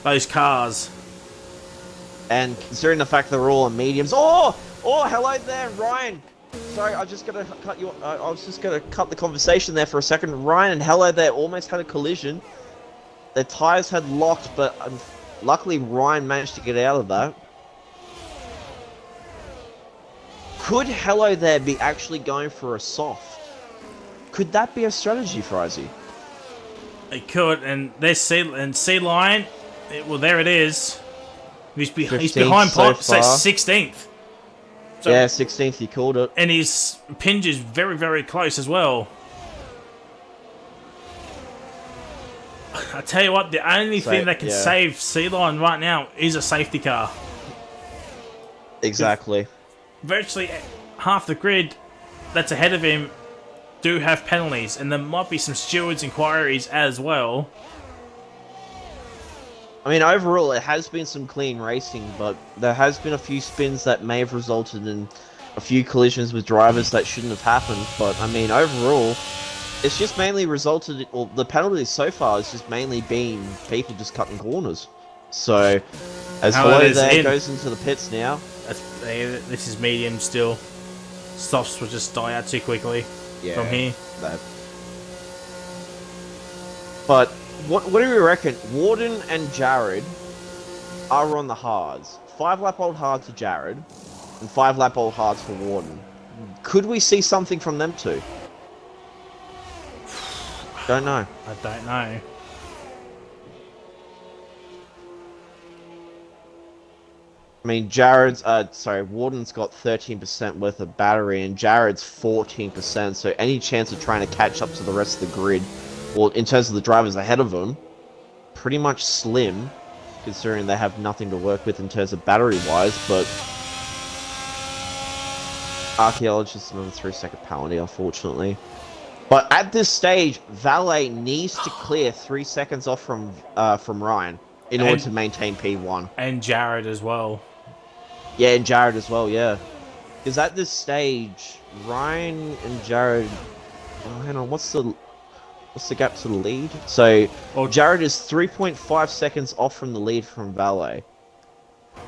Those cars. And considering the fact they're all on mediums. Oh, hello there, Ryan. Sorry, I just gotta cut you. I was just gonna cut the conversation there for a second. Ryan and hello there almost had a collision. Their tires had locked, but luckily Ryan managed to get out of that. Could hello there be actually going for a soft? Could that be a strategy for Izzy? It could, and there's Sea Lion. Well, there it is. He's 15th behind so Pop, so far. 16th. So, Yeah, 16th, you called it. and his Pinge is very, very close as well. I tell you what, the only thing that can save Sea Lion right now is a safety car. Exactly. Virtually half the grid that's ahead of him do have penalties, and there might be some stewards' inquiries as well. I mean, overall, it has been some clean racing, but there has been a few spins that may have resulted in a few collisions with drivers that shouldn't have happened. But, I mean, overall, it's just mainly resulted, or the penalties so far has just mainly been people just cutting corners. So, as Hello there goes into the pits now. This is medium still. Softs will just die out too quickly from here. But what do we reckon? Warden and Jared are on the hards. 5-lap-old hards for Jared, and 5-lap-old hards for Warden. Could we see something from them two? Don't know. I don't know. I mean, Warden's got 13% worth of battery, and Jared's 14%, so any chance of trying to catch up to the rest of the grid, or in terms of the drivers ahead of them, pretty much slim, considering they have nothing to work with in terms of battery-wise, but Archaeologist, another 3-second penalty, unfortunately. But at this stage, Valet needs to clear 3 seconds off from Ryan in order to maintain P1. And Jared as well. Yeah, and Jared as well, yeah. Because at this stage, Ryan and Jared... Oh, hang on, what's the gap to the lead? So, Jared is 3.5 seconds off from the lead from Valet.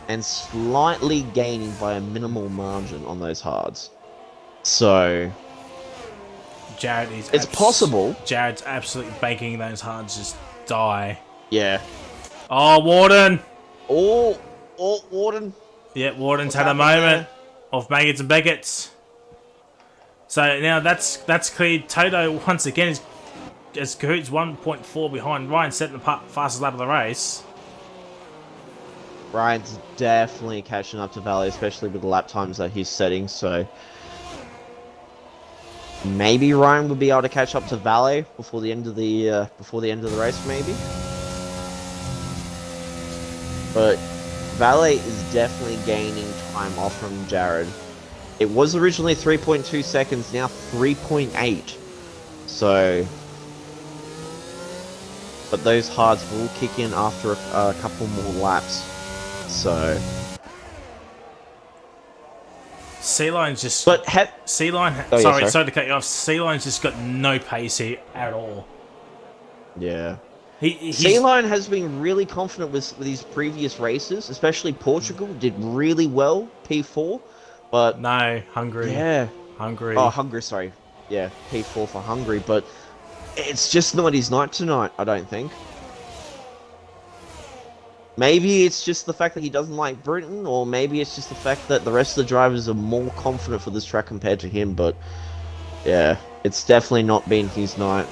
And slightly gaining by a minimal margin on those hards. So... Jared is... It's possible. Jared's absolutely banking those hards just die. Yeah. Oh, Warden! Oh, Warden. Yeah, Warden's had a moment of Maggots and Beggots. So now that's cleared. Toto once again is Cahoot's 1.4 behind Ryan, setting the fastest lap of the race. Ryan's definitely catching up to Valet, especially with the lap times that he's setting. So maybe Ryan will be able to catch up to Valet before the end of the race, maybe. But Valet is definitely gaining time off from Jared. It was originally 3.2 seconds, now 3.8. So, but those hards will kick in after a couple more laps. So, Sea Lion's just... But Sea Lion... sorry to cut you off. Sea Lion's just got no pace here at all. Yeah. Sea Lion has been really confident with his previous races, especially Portugal, did really well, P4, but... No, Hungary. Yeah. Hungary. Oh, Hungary, sorry. Yeah, P4 for Hungary, but it's just not his night tonight, I don't think. Maybe it's just the fact that he doesn't like Britain, or maybe it's just the fact that the rest of the drivers are more confident for this track compared to him, but yeah, it's definitely not been his night.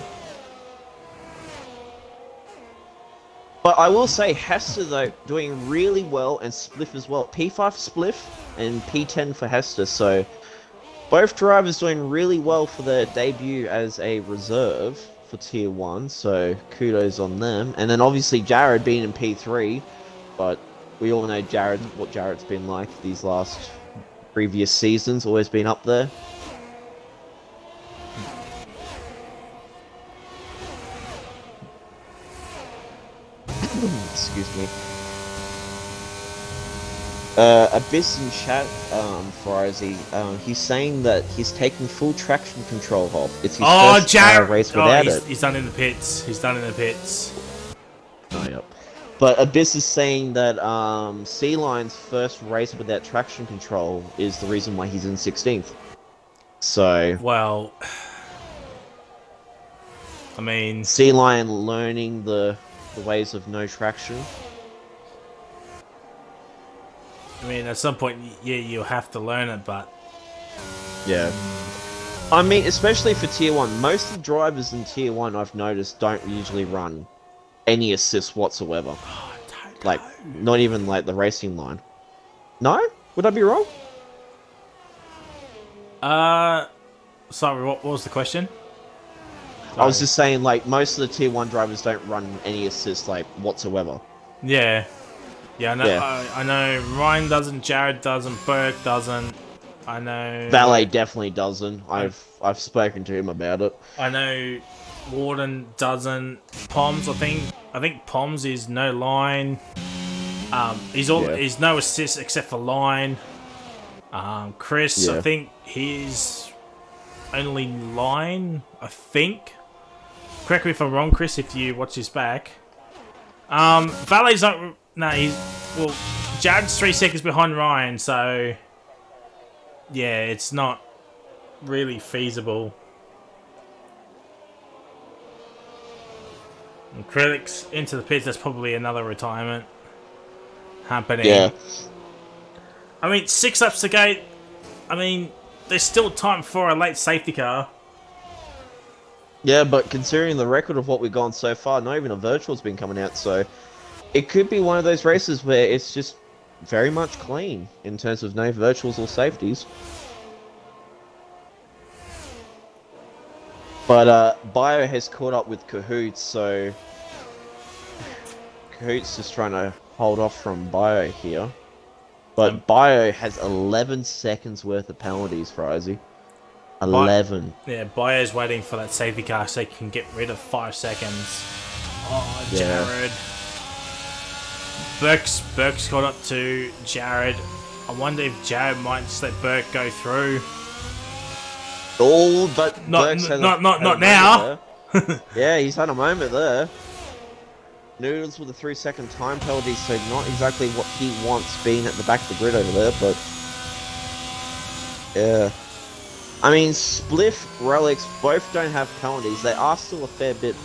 But I will say, Hester, though, doing really well, and Spliff as well. P5 for Spliff, and P10 for Hester, so both drivers doing really well for their debut as a reserve for Tier 1, so kudos on them. And then obviously Jared being in P3, but we all know what Jared's been like these last previous seasons, always been up there. Excuse me. Abyss in chat, Frizzy, he's saying that he's taking full traction control off. It's his first Jared! race without it. He's done in the pits. He's done in the pits. Oh, yep. But Abyss is saying that Sea Lion's first race without traction control is the reason why he's in 16th. So... Well... I mean... Sea Lion learning the ways of no traction. I mean, at some point, yeah, you'll have to learn it, but... Yeah. I mean, especially for Tier 1, most of the drivers in Tier 1 I've noticed don't usually run any assists whatsoever. Oh, like, not even like the racing line. No? Would I be wrong? Sorry, what was the question? I was just saying, like, most of the Tier 1 drivers don't run any assists, like, whatsoever. Yeah. Yeah, I know, Yeah. I know Ryan doesn't, Jared doesn't, Burke doesn't. I know... Valet definitely doesn't. I've spoken to him about it. I know Warden doesn't. Poms, I think Poms is no line. He's no assist except for line. Chris, Yeah. I think he's only line, I think. Correct me if I'm wrong, Chris, if you watch his back. Valet's not... No, he's... Well, Jared's 3 seconds behind Ryan, so... Yeah, it's not really feasible. And Krillix into the pits, that's probably another retirement happening. Yeah. I mean, 6 laps to go. I mean, there's still time for a late safety car. Yeah, but considering the record of what we've gone so far, not even a virtual's been coming out, so it could be one of those races where it's just very much clean in terms of no virtuals or safeties. But Bio has caught up with Cahoots, so Cahoots just trying to hold off from Bio here. But Bio has 11 seconds worth of penalties for Izzy. 11. Yeah, Bio's waiting for that safety car so he can get rid of 5 seconds. Oh, Yeah. Jared. Burke's caught up to Jared. I wonder if Jared might just let Burke go through. Oh, but Not Burke's had not a not now. Yeah, he's had a moment there. Noodles with a 3-second time penalty, so not exactly what he wants being at the back of the grid over there, but... Yeah. I mean, Spliff, Relics, both don't have penalties. They are still a fair bit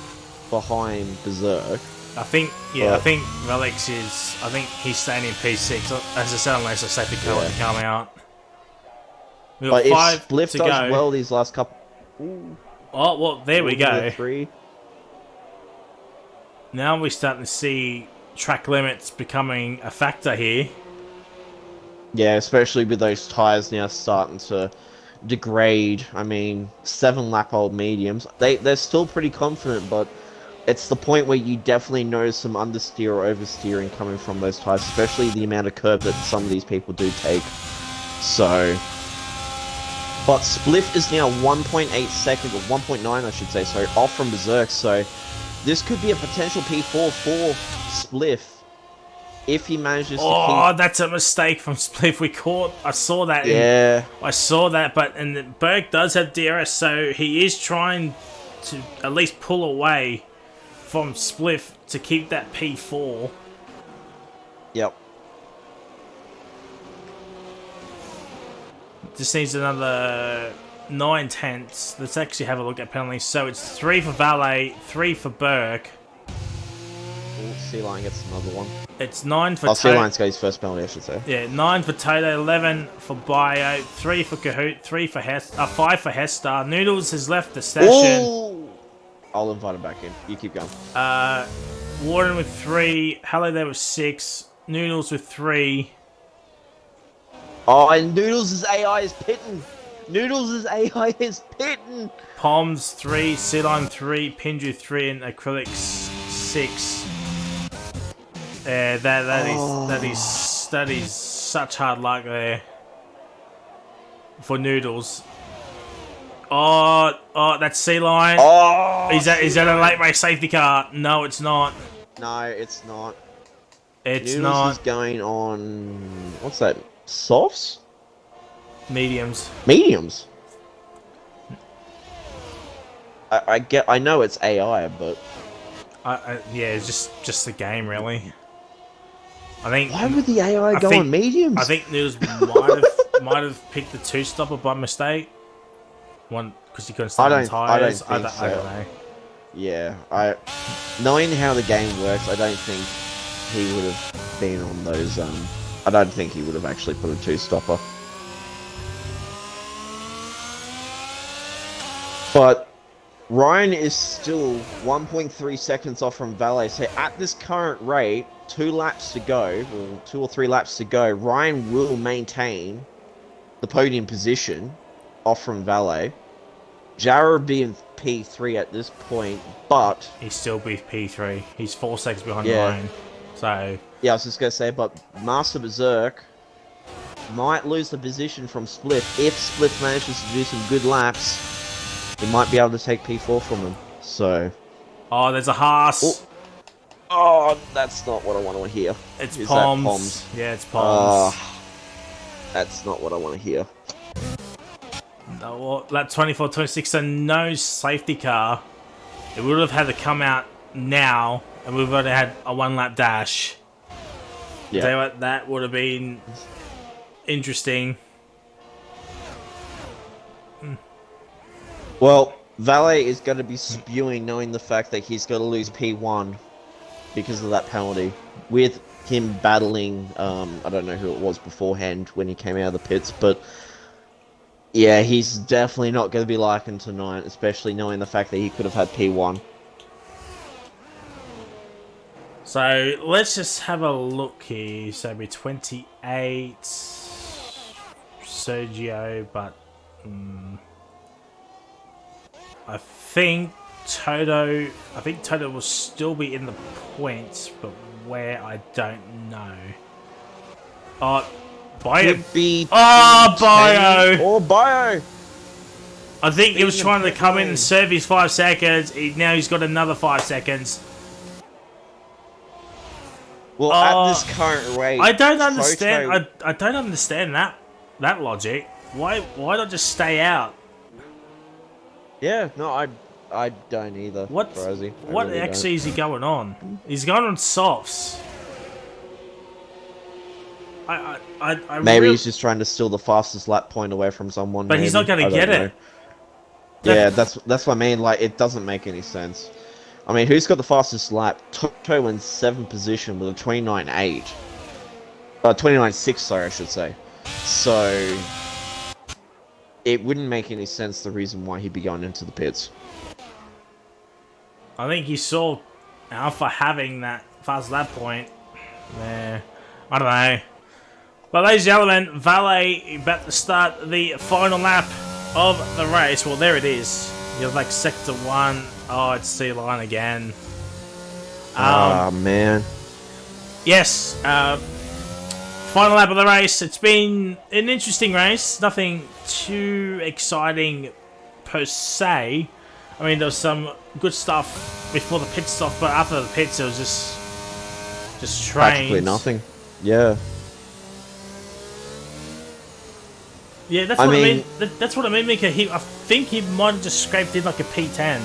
behind Berserk. I think Relics is... I think he's staying in P6. As I said, unless a safety car would come out. We've got But if 5 Spliff to does go. well these last couple... Ooh, Oh, well, there we go. 3. Now we're starting to see track limits becoming a factor here. Yeah, especially with those tyres now starting to degrade. I mean, 7-lap-old mediums. They're still pretty confident, but it's the point where you definitely notice some understeer or oversteering coming from those tyres, especially the amount of curb that some of these people do take. So... But Spliff is now 1.8 seconds, or 1.9 I should say, sorry, off from Berserk, so this could be a potential P4 for Spliff if he manages to keep... Oh, that's a mistake from Spliff. We caught... I saw that. Yeah. I saw that, but... And Berg does have DRS, so he is trying to at least pull away from Spliff to keep that P4. Yep. Just needs another 9 tenths. Let's actually have a look at penalties. So it's 3 for Valet, 3 for Burke. Sea Lion gets another one. It's 9 for Oh, Sea Toto. Lion's got his first penalty, I should say. Yeah, 9 for Toto, 11 for Bio, 3 for Kahoot, 3 for 5 for Hestar. Noodles has left the station. Ooh! I'll invite him back in. You keep going. Warden with 3, Hello there with 6, Noodles with 3. Oh, and Noodles' AI is pitting! Noodles' AI is pitting! Poms 3, Sealine 3, Pinju 3, and Acrylics 6. Yeah, that is such hard luck there. for Noodles. Oh, that's Sea Lion. Oh, Is that a late race safety car? No, it's not. no, it's not. It's Noodles is not. going on. What's that? Softs? Mediums. Mediums. I know it's AI, but Yeah, it's just a game, really. I think. why would the AI go on mediums? I think Noodles might have picked the two stopper by mistake. One because he couldn't start on tires. I don't think so. I don't know. Yeah, knowing how the game works, I don't think he would have been on those. I don't think he would have actually put a two-stopper. But Ryan is still 1.3 seconds off from Valet. So at this current rate, 2 laps to go, or 2 or 3 laps to go, Ryan will maintain the podium position off from Valet. Jarrah would be in P3 at this point, but He's still beat P3. He's 4 seconds behind Yeah. Ryan. So yeah, I was just gonna say, but Master Berserk might lose the position from Spliff. If Spliff manages to do some good laps, he might be able to take P4 from him. So, there's a Haas. oh, that's not what I want to hear. It's Is that Poms. Poms? Yeah, it's Poms. That's not what I want to hear. No, well, lap 24, 26, so no safety car. It would have had to come out now, and we would have had a 1 lap dash. Yeah. Tell you what, that would have been interesting. Well, Valet is going to be spewing knowing the fact that he's going to lose P1 because of that penalty. With him battling, I don't know who it was beforehand when he came out of the pits, but yeah, he's definitely not going to be liking tonight, especially knowing the fact that he could have had P1. So let's just have a look here. So we're 28, Sergio, but I think Toto will still be in the points, but where I don't know. Bio. Could be Bio. or Bio. I think he was Being trying to pit come in lane. and serve his 5 seconds. Now he's got another 5 seconds. Well, at this current rate, I don't understand. Toto- I don't understand that logic. Why not just stay out? Yeah, no, I don't either. What Rosie. I what really actually is he going on? He's going on softs. I Maybe really, he's just trying to steal the fastest lap point away from someone. but he's not maybe. going to I get don't it. know. Yeah, that's what I mean. Like, it doesn't make any sense. I mean, who's got the fastest lap? Toto in 7th position with a 29.8. 29.6, sorry, I should say. So, it wouldn't make any sense the reason why he'd be going into the pits. I think he saw Alpha having that fast lap point. Yeah, I don't know. But ladies and gentlemen, Valet about to start the final lap of the race. Well, there it is. You're like sector 1. Oh, it's Sea Line again. Man. Yes, final lap of the race. It's been an interesting race. Nothing too exciting per se. I mean, there was some good stuff before the pit stop, but after the pits, it was just trains. Practically nothing. Yeah. Yeah, that's what I mean. That's what I mean, Mika. I think he might have just scraped in like a P10.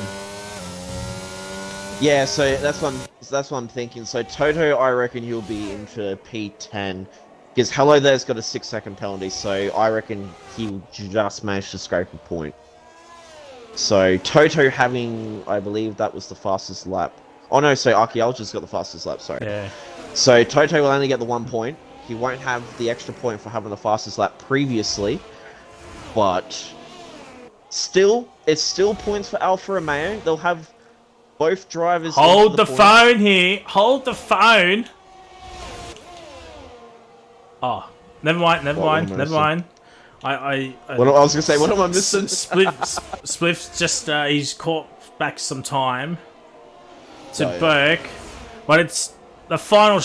Yeah, so that's what I'm thinking. So Toto, I reckon he'll be into P10 because Hello There's got a 6-second penalty. So I reckon he'll just manage to scrape a point. So Toto having, I believe that was the fastest lap. Oh no, so Archaeologist got the fastest lap. Sorry. Yeah. So Toto will only get the 1 point. He won't have the extra point for having the fastest lap previously, but still, it's still points for Alfa Romeo. They'll have both drivers. Hold into the points. phone here. Hold the phone. Oh, never mind. Never mind. Never mind. I was gonna say, what am I missing? Spliff's just he's caught back some time to Oh, yeah. Burke, but it's the final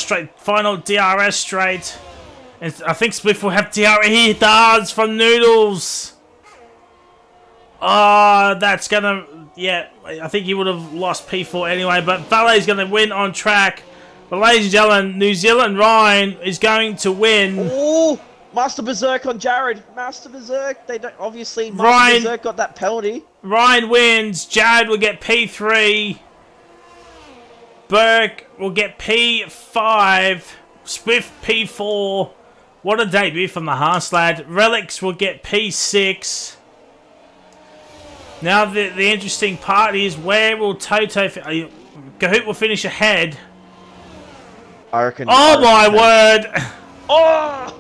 DRS straight. And I think Spliff will have DRS. He does from Noodles. Oh, that's gonna... Yeah, I think he would have lost P4 anyway, but Valet's gonna win on track. But ladies and gentlemen, New Zealand Ryan is going to win. Oh, Master Berserk on Jared. Master Berserk. They don't obviously. Master Ryan, Berserk got that penalty. Ryan wins. Jared will get P3. Burke will get P5. Swift P4. What a debut from the Haas lad. Relics will get P6. Now the interesting part is where will Toto... Kahoot will finish ahead. I reckon. Oh my word! Oh!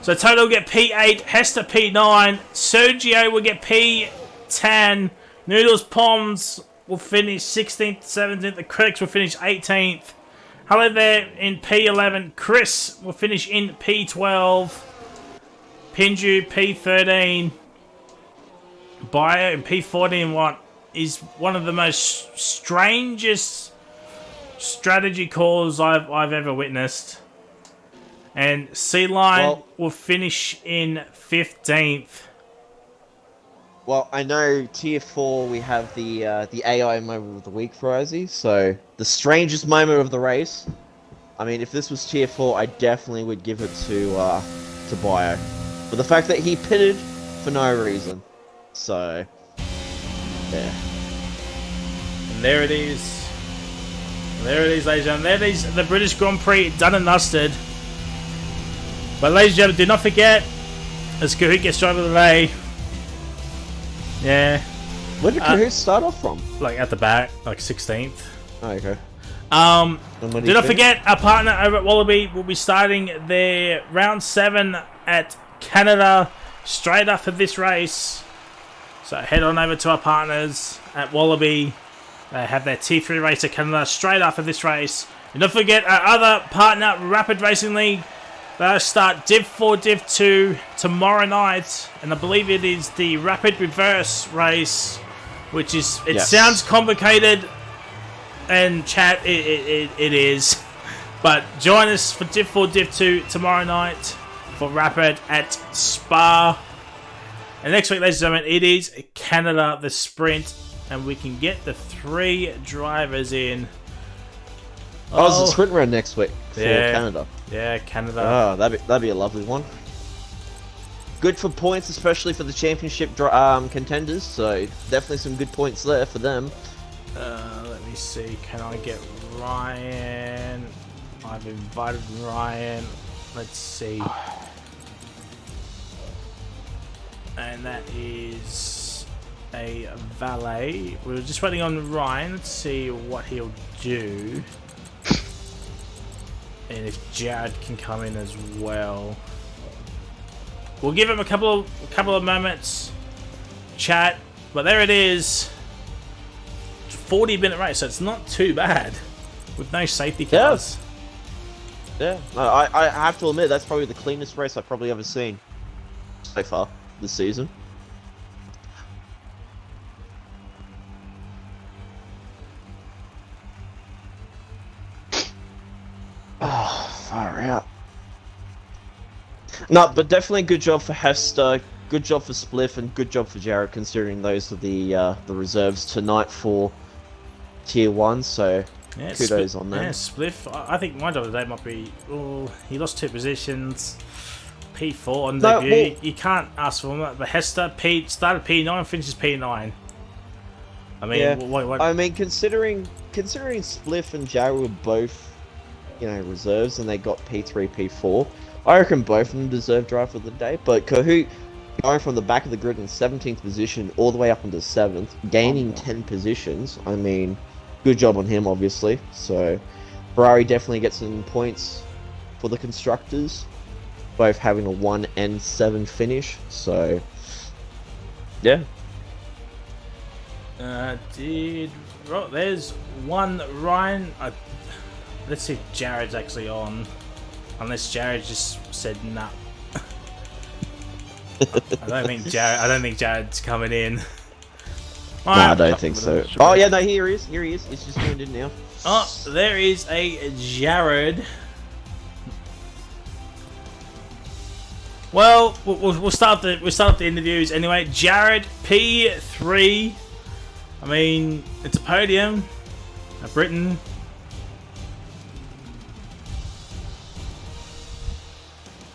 So Toto will get P8, Hester P9, Sergio will get P10, Noodles Poms will finish 16th, 17th, the Critics will finish 18th. Hello there in P11, Chris will finish in P12, Pinju P13, Bio in P14. What is one of the most strangest strategy calls I've ever witnessed. And C-Line will finish in 15th. Well, I know Tier 4 we have the AI moment of the week for Ozzy, so the strangest moment of the race. I mean, if this was Tier 4, I definitely would give it to Bio. But the fact that he pitted for no reason. So, yeah. And there it is. There it is, ladies and gentlemen. There it is, the British Grand Prix done and dusted. But ladies and gentlemen, do not forget, as Kahoot gets driver of the day. Yeah. Where did Kahoot start off from? Like at the back, like 16th. Oh, okay. Do not forget, our partner over at Wallaby will be starting their round 7 at Canada straight after this race. So head on over to our partners at Wallaby. They have their T3 race at Canada straight after this race. And don't forget our other partner, Rapid Racing League. They'll start Div 4, Div 2 tomorrow night. And I believe it is the Rapid Reverse race, which is, it sounds complicated. And chat, it is. But join us for Div 4, Div 2 tomorrow night for Rapid at Spa. And next week, ladies and gentlemen, it is Canada, the sprint. And we can get the 3 drivers in. Oh, it's a sprint round next week for Canada. Yeah, Canada. Oh, that'd be a lovely one. Good for points, especially for the championship contenders. So definitely some good points there for them. Let me see. Can I get Ryan? I've invited Ryan. Let's see. And that is a valet. We were just waiting on Ryan. Let's see what he'll do. And if Jared can come in as well. We'll give him a couple of moments. Chat. But there it is. 40-minute race, so it's not too bad. With no safety cars. Yeah. No, I have to admit, that's probably the cleanest race I've probably ever seen so far this season. Oh, far out. No, but definitely good job for Hester, good job for Spliff, and good job for Jared, considering those are the reserves tonight for Tier 1, so kudos on that. Yeah, Spliff, I think my job today might be, he lost 2 positions, P4 on debut. You can't ask for that, but Hester started P9, finishes P9. I mean, yeah. what? I mean, considering Spliff and Jared were both, reserves, and they got P3, P4, I reckon both of them deserve driver of the day. But Kahoot going from the back of the grid in 17th position all the way up into 7th, gaining 10 positions. I mean, good job on him, obviously. So Ferrari definitely gets some points for the constructors, both having a 1 and 7 finish. So yeah. There's one Ryan. Let's see if Jared's actually on. Unless Jared just said nah. I don't think Jared's coming in. No, I Alright. don't think so. Oh yeah, no, here he is. Here he is. He's just joined in now. Oh, there is a Jared. Well, we'll start the interviews anyway. Jared P3. I mean, it's a podium. Britain.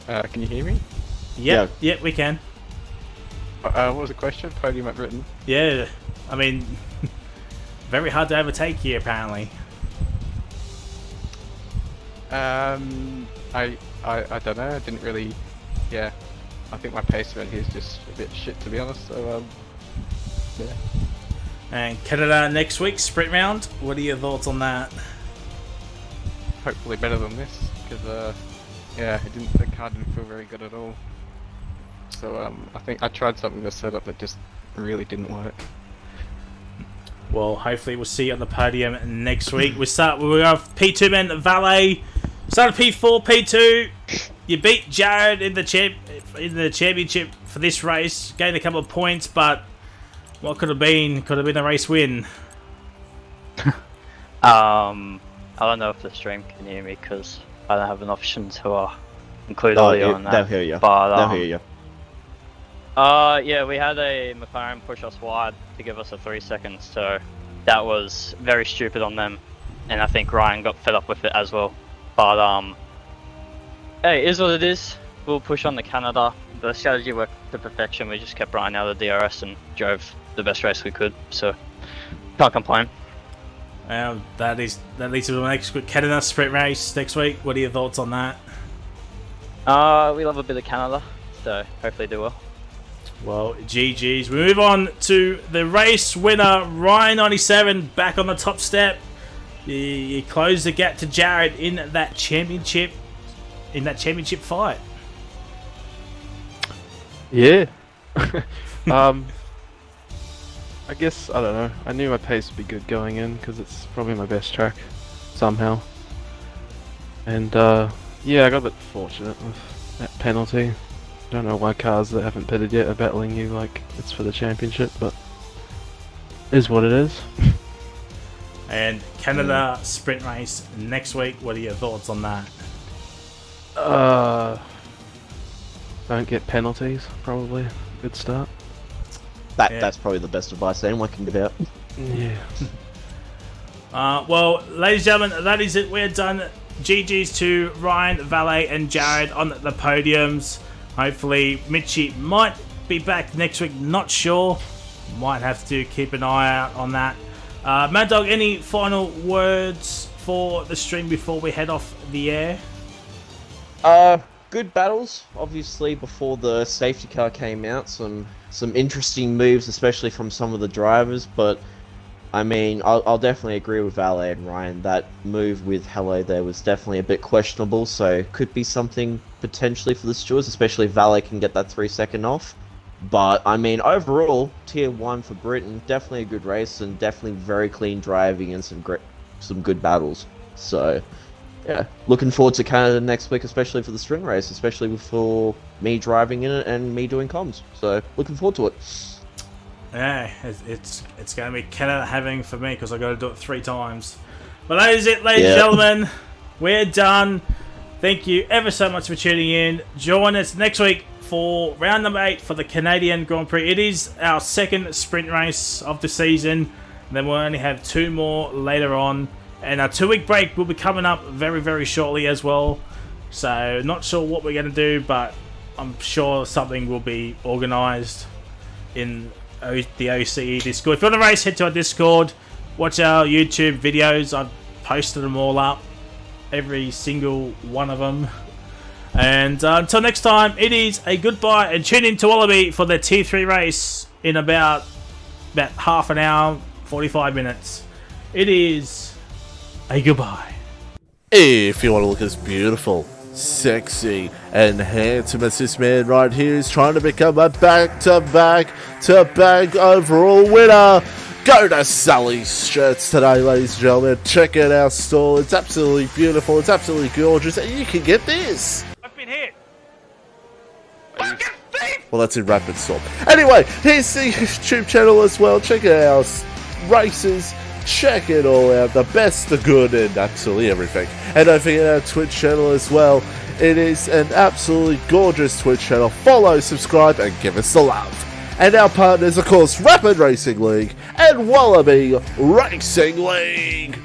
Can you hear me? Yep, yeah, we can. What was the question? Podium at Britain? Yeah, I mean, very hard to overtake here apparently. I don't know. I didn't really. Yeah, I think my pace around here is just a bit shit, to be honest. So yeah. And Canada next week, sprint round. What are your thoughts on that? Hopefully better than this, because yeah, the car didn't feel very good at all. So I think I tried something to set up that just really didn't work. Well, hopefully we'll see you on the podium next week. We have P2 men Valet. Started P4, P2. You beat Jared in the championship for this race. Gained a couple of points, but what could have been? Could have been a race win. I don't know if the stream can hear me because I don't have an option to include audio on that. They'll hear you. But, They'll hear you. yeah, we had a McLaren push us wide to give us a 3 seconds, so that was very stupid on them, and I think Ryan got fed up with it as well. But hey, it is what it is. We'll push on to Canada. The strategy worked to perfection. We just kept Ryan out of the DRS and drove the best race we could, so can't complain. That leads to the next Canada sprint race next week. What are your thoughts on that? We love a bit of Canada, so hopefully do well. Well, GG's. We move on to the race winner, Ryan97, back on the top step. He closed the gap to Jared in that championship fight. Yeah. I guess, I don't know. I knew my pace would be good going in because it's probably my best track somehow. And yeah, I got a bit fortunate with that penalty. Don't know why cars that haven't pitted yet are battling you like it's for the championship, but it is what it is. And Canada sprint race next week. What are your thoughts on that? Don't get penalties, probably. Good start. That's probably the best advice anyone can give out. Yeah. Well, ladies and gentlemen, that is it. We're done. GG's to Ryan, Valet, and Jared on the podiums. Hopefully, Mitchie might be back next week. Not sure. Might have to keep an eye out on that. Mad Dog, any final words for the stream before we head off the air? Good battles. Obviously, before the safety car came out, some interesting moves, especially from some of the drivers. But I mean, I'll definitely agree with Valet and Ryan. That move with Hello there was definitely a bit questionable. So could be something potentially for the stewards, especially if Valet can get that 3 second off. But I mean, overall, Tier 1 for Britain, definitely a good race and definitely very clean driving and some good battles. So yeah, looking forward to Canada next week, especially for the string race, especially for me driving in it and me doing comms. So looking forward to it. Yeah, it's going to be Canada having for me because I got to do it 3 times. But that is it, ladies and gentlemen. We're done. Thank you ever so much for tuning in. Join us next week for round number 8 for the Canadian Grand Prix. It is our second sprint race of the season. And then we'll only have 2 more later on. And our 2-week break will be coming up very, very shortly as well. So, not sure what we're going to do, but I'm sure something will be organised in the OCE Discord. If you want to race, head to our Discord. Watch our YouTube videos. I've posted them all up. Every single one of them. And until next time, it is a goodbye. And tune in to Wallaby for the Tier 3 race in about half an hour, 45 minutes. It is a goodbye. If you want to look as beautiful, sexy, and handsome as this man right here is trying to become a back-to-back overall winner, go to Sully's Shirts today, ladies and gentlemen. Check out our store. It's absolutely beautiful. It's absolutely gorgeous. And you can get this. I've been hit. Fucking thief! Well, that's in Rapid Storm. Anyway, here's the YouTube channel as well. Check it out. Races. Check it all out. The best, the good, and absolutely everything. And don't forget our Twitch channel as well. It is an absolutely gorgeous Twitch channel. Follow, subscribe, and give us the love. And our partners, of course, Rapid Racing League and Wallaby Racing League.